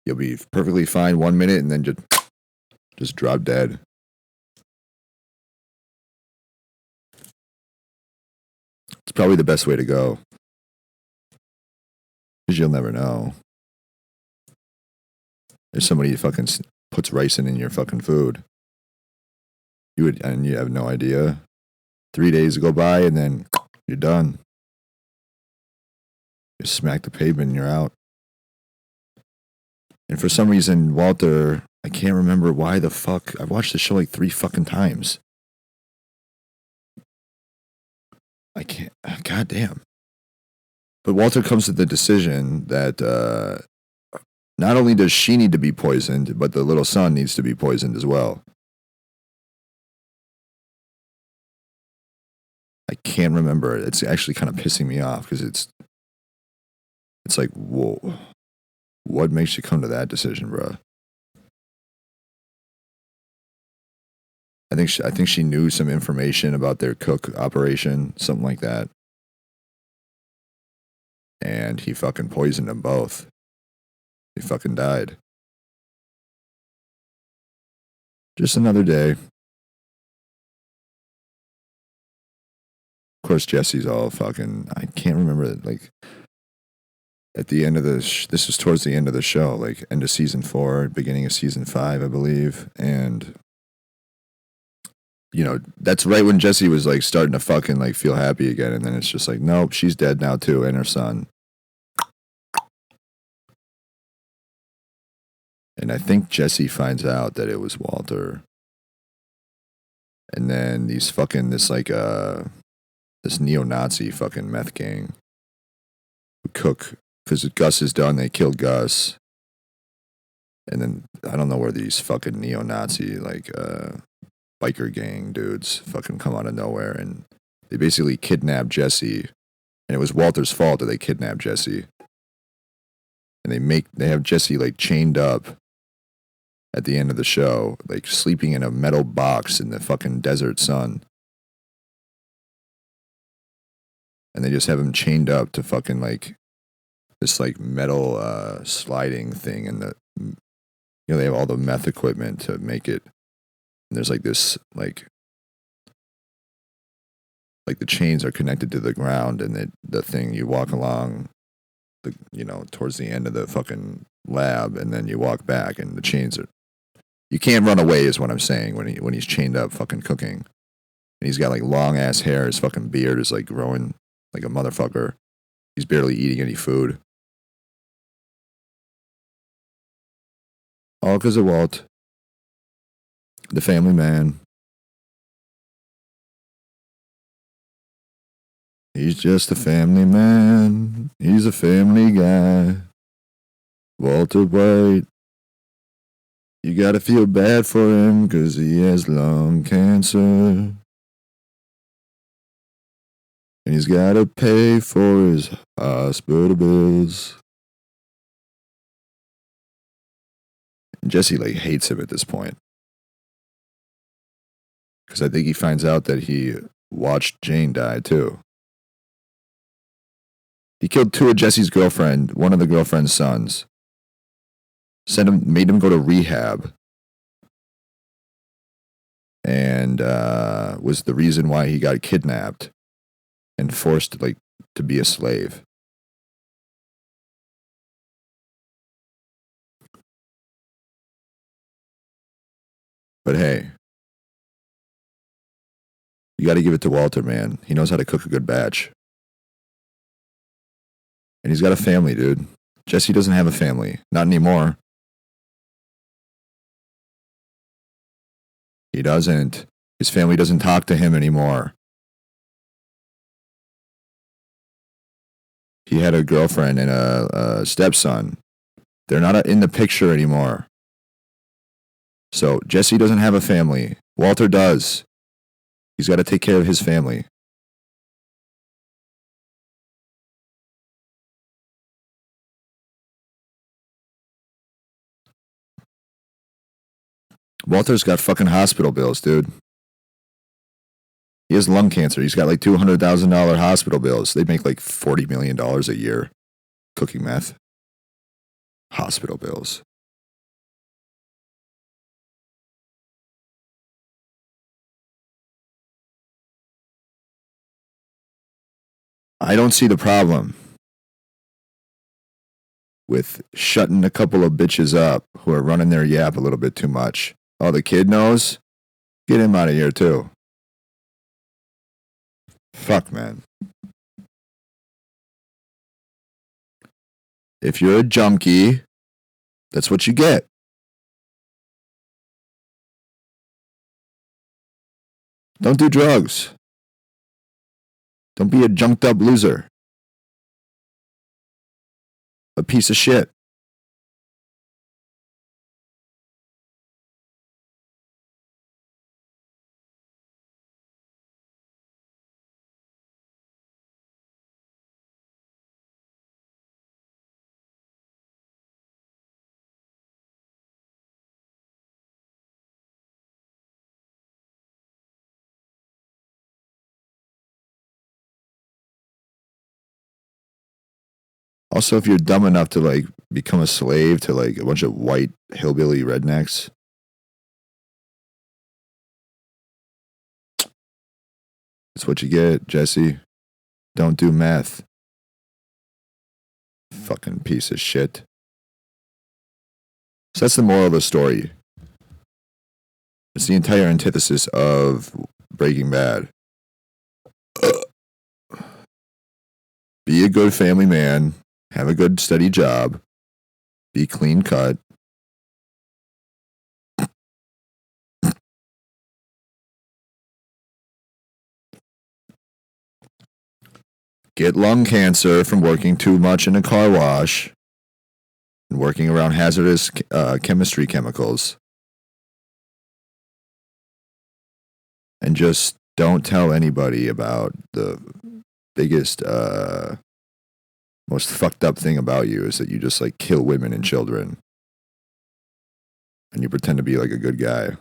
You'll be perfectly fine 1 minute and then just drop dead. It's probably the best way to go. Because you'll never know. If somebody fucking puts ricin in your fucking food, and you have no idea. 3 days go by and then you're done. You smack the pavement and you're out. And for some reason, Walter, I can't remember why the fuck. I've watched the show like 3 fucking times. I can't. Goddamn. But Walter comes to the decision that not only does she need to be poisoned, but the little son needs to be poisoned as well. I can't remember. It's actually kind of pissing me off because it's like, whoa. What makes you come to that decision, bro? I think she knew some information about their cook operation, something like that. And he fucking poisoned them both. They fucking died. Just another day. Of course, Jesse's all fucking. I can't remember. Like at the end of this was towards the end of the show, like end of season 4, beginning of season 5, I believe, and. You know, that's right when Jesse was like starting to fucking like feel happy again, and then it's just like, nope, she's dead now too, and her son. And I think Jesse finds out that it was Walter. And then this neo-Nazi fucking meth gang who cook, because Gus is done, they killed Gus. And then I don't know where these fucking neo-Nazi biker gang dudes fucking come out of nowhere, and they basically kidnap Jesse, and it was Walter's fault that they kidnapped Jesse. And they have Jesse like chained up at the end of the show, like sleeping in a metal box in the fucking desert sun. And they just have him chained up to fucking like this like metal sliding thing, and they have all the meth equipment to make it. And there's like this, like the chains are connected to the ground, and the thing, you walk along, towards the end of the fucking lab, and then you walk back, and the chains are, you can't run away is what I'm saying when he's chained up fucking cooking. And he's got like long ass hair, his fucking beard is like growing like a motherfucker. He's barely eating any food. All because of Walt. The family man. He's just a family man. He's a family guy. Walter White. You gotta feel bad for him 'cause he has lung cancer. And he's gotta pay for his hospital bills. And Jesse like hates him at this point. Because I think he finds out that he watched Jane die too. He killed 2 of Jesse's girlfriend, one of the girlfriend's sons. Made him go to rehab. And was the reason why he got kidnapped and forced to be a slave. But hey, you got to give it to Walter, man. He knows how to cook a good batch. And he's got a family, dude. Jesse doesn't have a family. Not anymore. He doesn't. His family doesn't talk to him anymore. He had a girlfriend and a stepson. They're not in the picture anymore. So Jesse doesn't have a family. Walter does. He's got to take care of his family. Walter's got fucking hospital bills, dude. He has lung cancer. He's got like $200,000 hospital bills. They make like $40 million a year cooking meth. Hospital bills. I don't see the problem with shutting a couple of bitches up who are running their yap a little bit too much. Oh, the kid knows? Get him out of here, too. Fuck, man. If you're a junkie, that's what you get. Don't do drugs. Don't be a junked up loser. A piece of shit. Also, if you're dumb enough to like become a slave to like a bunch of white hillbilly rednecks, that's what you get, Jesse. Don't do meth. Fucking piece of shit. So that's the moral of the story. It's the entire antithesis of Breaking Bad. Be a good family man. Have a good steady job. Be clean cut. Get lung cancer from working too much in a car wash and working around hazardous chemistry chemicals. And just don't tell anybody about the biggest, most fucked up thing about you is that you just like kill women and children. And you pretend to be like a good guy.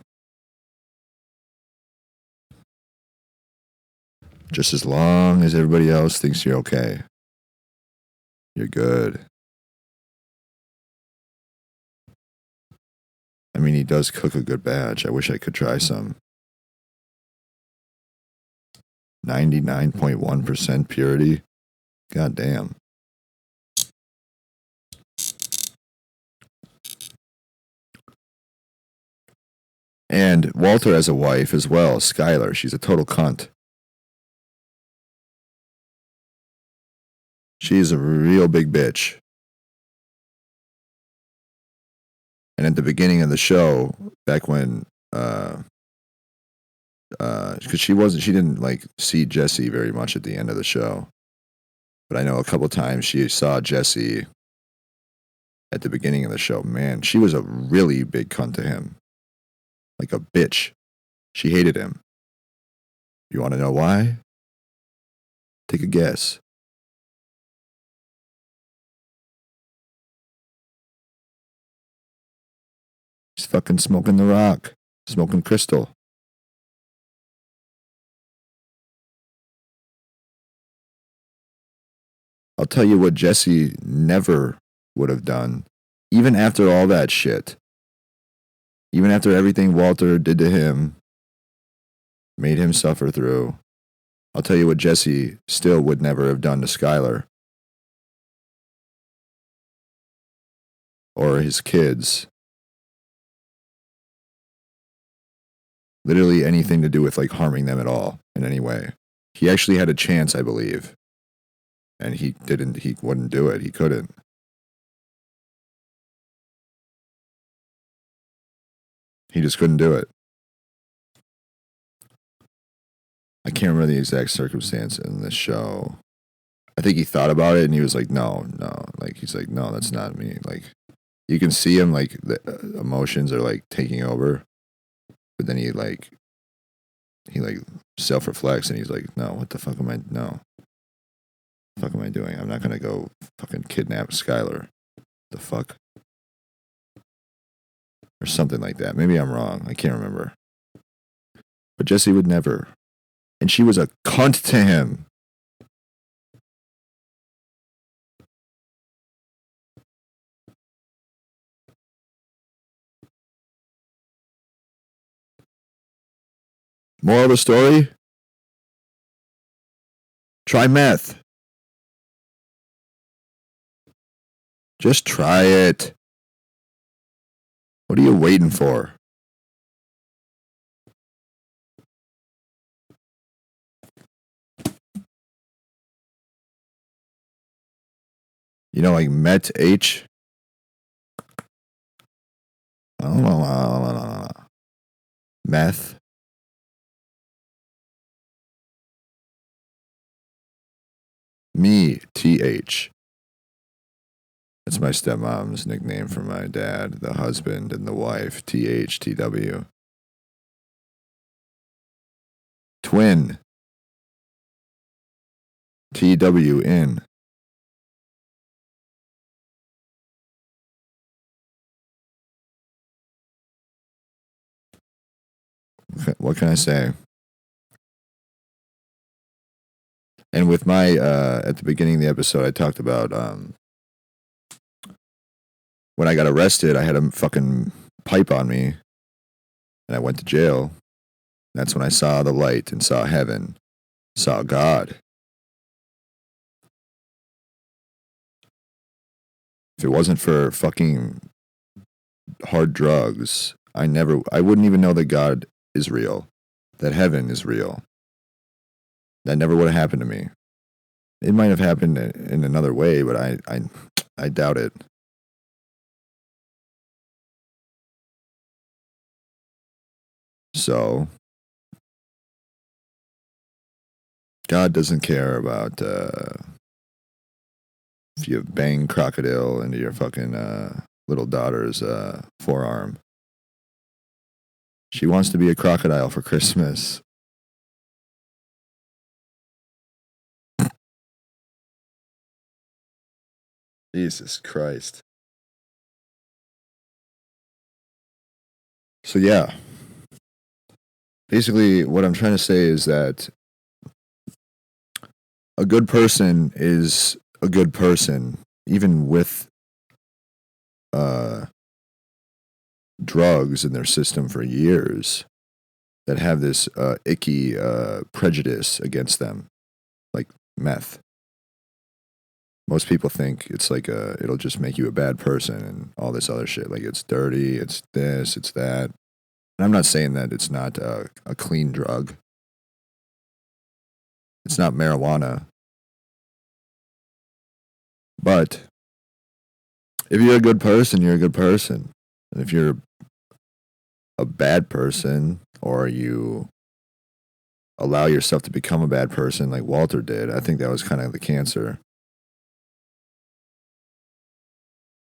Just as long as everybody else thinks you're okay. You're good. I mean, he does cook a good batch. I wish I could try some. 99.1% purity. God damn. And Walter has a wife as well, Skylar. She's a total cunt. She's a real big bitch. And at the beginning of the show, back when, because she didn't like see Jesse very much at the end of the show. But I know a couple times she saw Jesse at the beginning of the show. Man, she was a really big cunt to him. Like a bitch. She hated him. You want to know why? Take a guess. He's fucking smoking the rock. Smoking crystal. I'll tell you what Jesse never would have done. Even after all that shit. Even after everything Walter did to him. Made him suffer through. I'll tell you what Jesse still would never have done to Skylar. Or his kids. Literally anything to do with like harming them at all in any way. He actually had a chance, I believe. And he wouldn't do it. He couldn't. He just couldn't do it. I can't remember the exact circumstance in this show. I think he thought about it and he was like, no. Like, he's like, no, that's not me. Like, you can see him, like, the emotions are, like, taking over. But then he self-reflects and he's like, no, what the fuck am I, no. What the fuck am I doing? I'm not going to go fucking kidnap Skylar. The fuck? Or something like that. Maybe I'm wrong. I can't remember. But Jesse would never. And she was a cunt to him. Moral of the story? Try meth. Just try it. What are you waiting for? You know, like Met H. Meth. Me, TH. That's my stepmom's nickname for my dad, the husband, and the wife, THTW. Twin, TWN. What can I say? And with my, at the beginning of the episode, I talked about when I got arrested, I had a fucking pipe on me and I went to jail. That's when I saw the light and saw heaven, saw God. If it wasn't for fucking hard drugs, I wouldn't even know that God is real, that heaven is real. That never would have happened to me. It might have happened in another way, but I doubt it. So, God doesn't care about if you bang crocodile into your fucking little daughter's forearm. She wants to be a crocodile for Christmas. Jesus Christ. So, yeah. Basically, what I'm trying to say is that a good person is a good person, even with drugs in their system for years, that have this icky prejudice against them, like meth. Most people think it's like it'll just make you a bad person and all this other shit. Like it's dirty, it's this, it's that. And I'm not saying that it's not a clean drug. It's not marijuana. But if you're a good person, you're a good person. And if you're a bad person or you allow yourself to become a bad person like Walter did, I think that was kind of the cancer.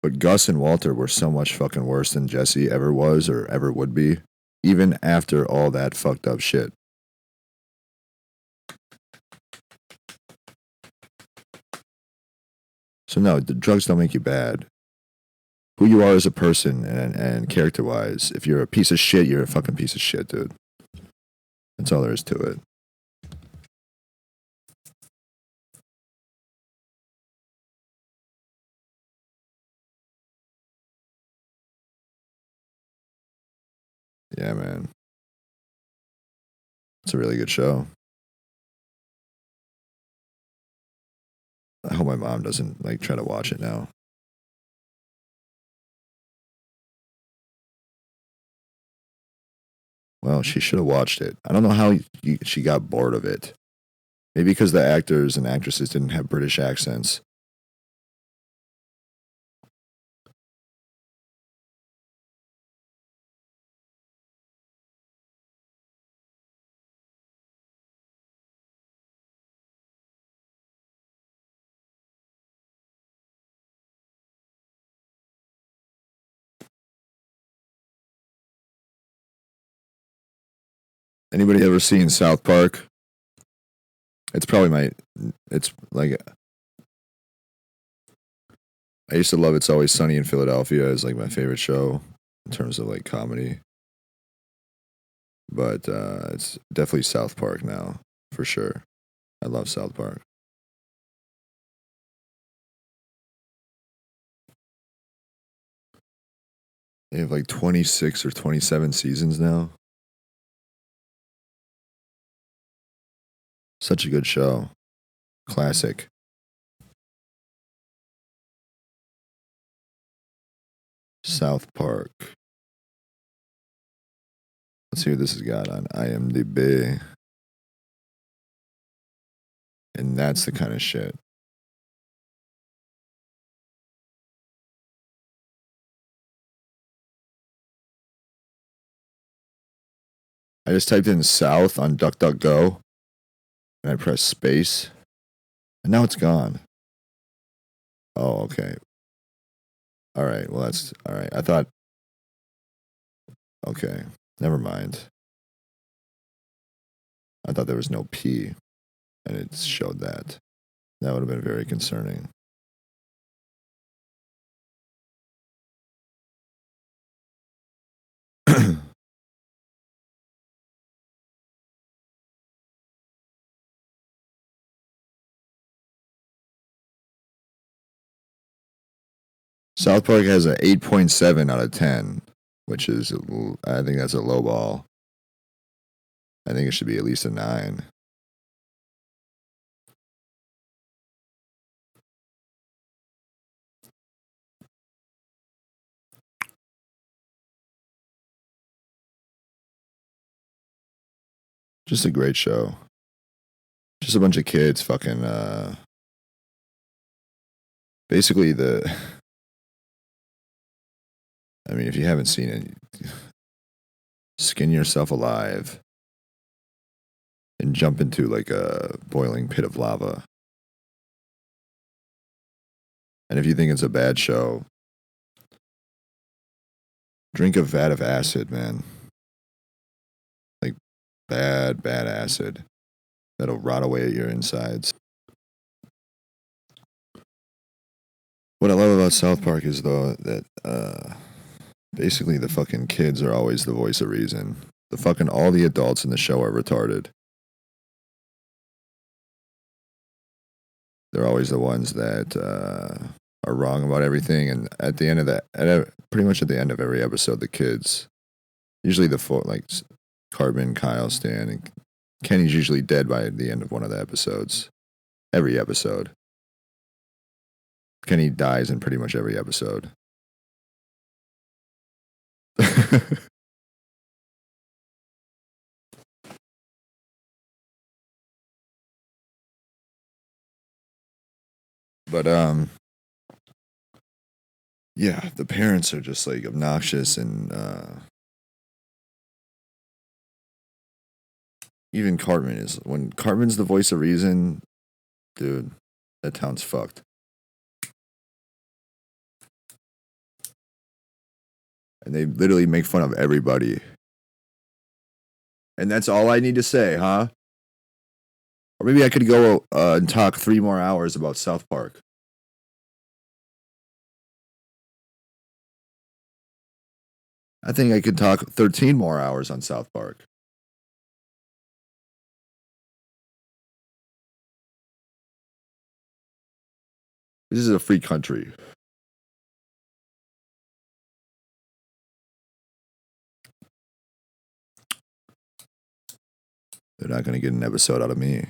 But Gus and Walter were so much fucking worse than Jesse ever was or ever would be, even after all that fucked up shit. So no, the drugs don't make you bad. Who you are as a person and character-wise, if you're a piece of shit, you're a fucking piece of shit, dude. That's all there is to it. Yeah, man. It's a really good show. I hope my mom doesn't like try to watch it now. Well, she should have watched it. I don't know how she got bored of it. Maybe because the actors and actresses didn't have British accents. Anybody ever seen South Park? It's probably it's like, I used to love It's Always Sunny in Philadelphia as like my favorite show in terms of like comedy. But it's definitely South Park now, for sure. I love South Park. They have like 26 or 27 seasons now. Such a good show. Classic. South Park. Let's see what this has got on IMDb. And that's the kind of shit. I just typed in South on DuckDuckGo, and I pressed space, and now it's gone. Oh, okay. All right. Well, that's all right. I thought. Okay. Never mind. I thought there was no P, and it showed that. That would have been very concerning. South Park has an 8.7 out of 10, which is, I think that's a low ball. I think it should be at least a 9. Just a great show. Just a bunch of kids fucking, basically I mean, if you haven't seen it, skin yourself alive and jump into like a boiling pit of lava. And if you think it's a bad show, drink a vat of acid, man. Like bad acid that'll rot away at your insides. What I love about South Park is, though, that basically the fucking kids are always the voice of reason. All the adults in the show are retarded. They're always the ones that are wrong about everything, and at the end of pretty much at the end of every episode, the kids, usually like Cartman, Kyle, Stan, and Kenny's usually dead by the end of one of the episodes. Every episode. Kenny dies in pretty much every episode. But yeah, the parents are just like obnoxious, and even when Cartman's the voice of reason, dude, that town's fucked. And they literally make fun of everybody. And that's all I need to say, huh? Or maybe I could go and talk 3 more hours about South Park. I think I could talk 13 more hours on South Park. This is a free country. They're not going to get an episode out of me.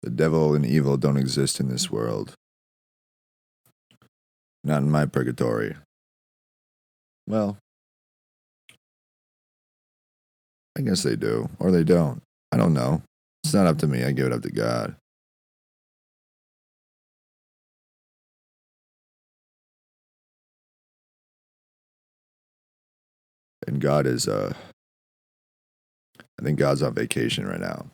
The devil and evil don't exist in this world. Not in my purgatory. Well, I guess they do, or they don't. I don't know. It's not up to me. I give it up to God. And God is, I think God's on vacation right now.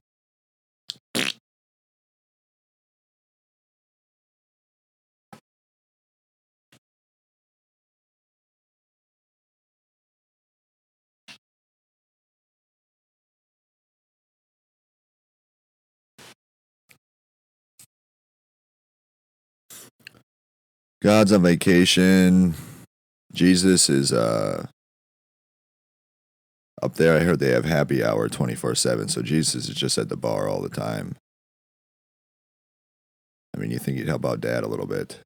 God's on vacation. Jesus is up there. I heard they have happy hour 24/7, so Jesus is just at the bar all the time. I mean, you think he'd help out Dad a little bit.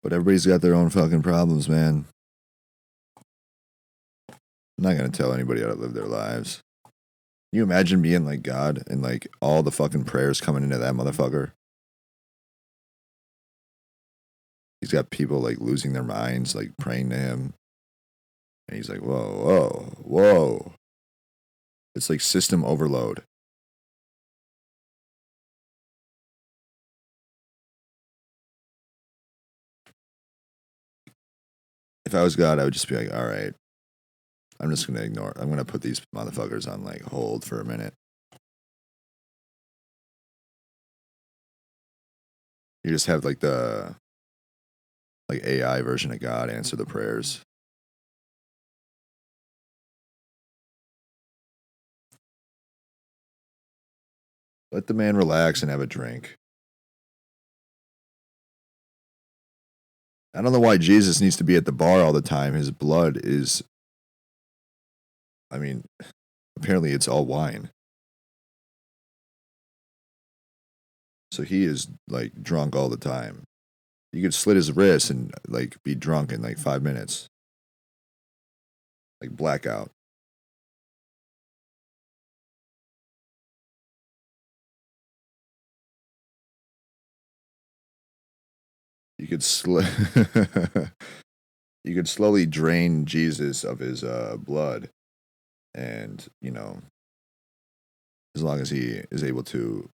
But everybody's got their own fucking problems, man. I'm not gonna tell anybody how to live their lives. Can you imagine being like God and like all the fucking prayers coming into that motherfucker? He's got people like losing their minds, like praying to him. And he's like, whoa, whoa, whoa. It's like system overload. If I was God, I would just be like, all right, I'm just going to ignore it. I'm going to put these motherfuckers on like hold for a minute. You just have like the like AI version of God answer the prayers. Let the man relax and have a drink. I don't know why Jesus needs to be at the bar all the time. His blood is, I mean, apparently it's all wine. So he is like drunk all the time. You could slit his wrist and like be drunk in like 5 minutes. Like blackout. You could you could slowly drain Jesus of his blood, and as long as he is able to,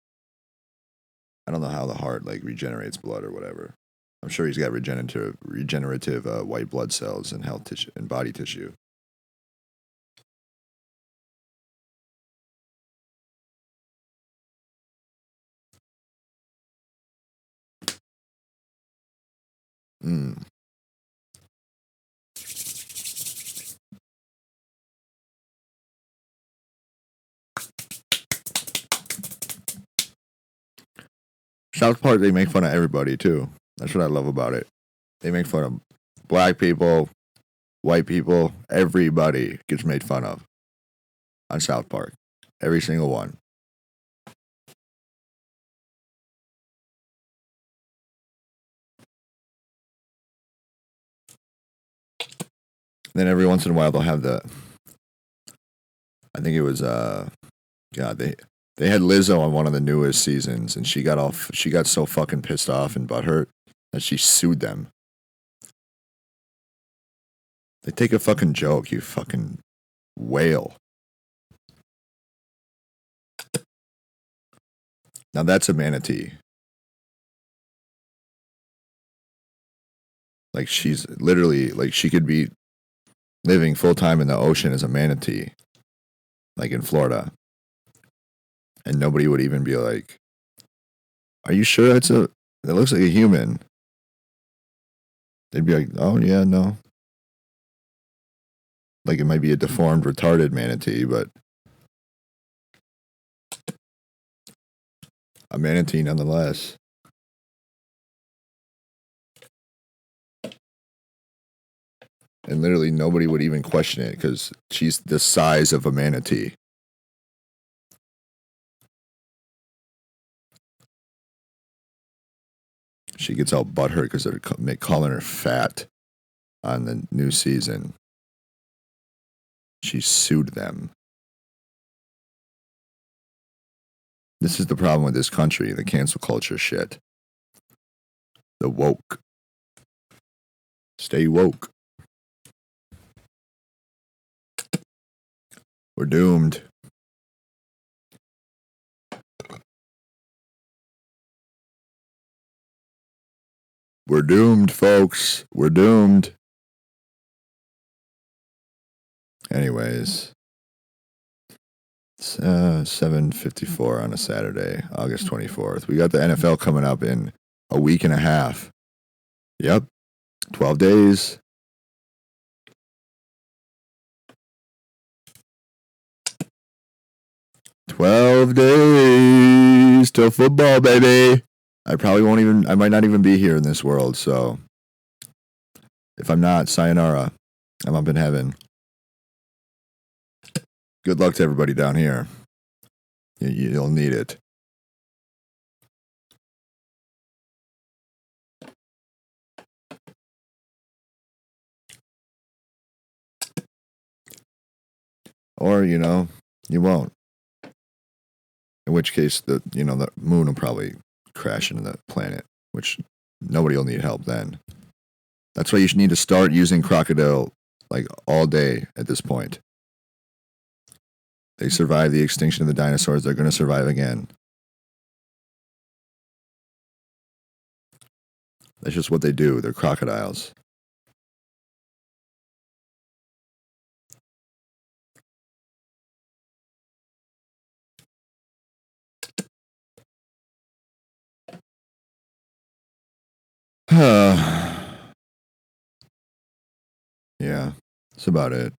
I don't know how the heart like regenerates blood or whatever. I'm sure he's got regenerative white blood cells and health tissue and body tissue. Mm. South Park, they make fun of everybody too. That's what I love about it. They make fun of black people, white people, everybody gets made fun of on South Park. Every single one. Then every once in a while they'll have I think it was God, they had Lizzo on one of the newest seasons, and she got so fucking pissed off and butthurt that she sued them. They take a fucking joke, you fucking whale. Now that's a manatee. Like she's literally like she could be living full time in the ocean as a manatee, like in Florida, and nobody would even be like, "Are you sure that looks like a human?" They'd be like, "Oh yeah, no." Like it might be a deformed, retarded manatee, but a manatee nonetheless. And literally nobody would even question it because she's the size of a manatee. She gets all butthurt because they're calling her fat on the new season. She sued them. This is the problem with this country, the cancel culture shit. The woke. Stay woke. We're doomed. We're doomed, folks. We're doomed. Anyways, it's 7:54 on a Saturday, August 24th. We got the NFL coming up in a week and a half. Yep, 12 days. "12 days till football, baby." I might not even be here in this world, so if I'm not, sayonara. I'm up in heaven. Good luck to everybody down here. You'll need it. Or, you won't. In which case, the moon will probably crash into the planet, which nobody will need help then. That's why you should need to start using crocodile like all day at this point. They survived the extinction of the dinosaurs. They're going to survive again. That's just what they do. They're crocodiles. Yeah, that's about it.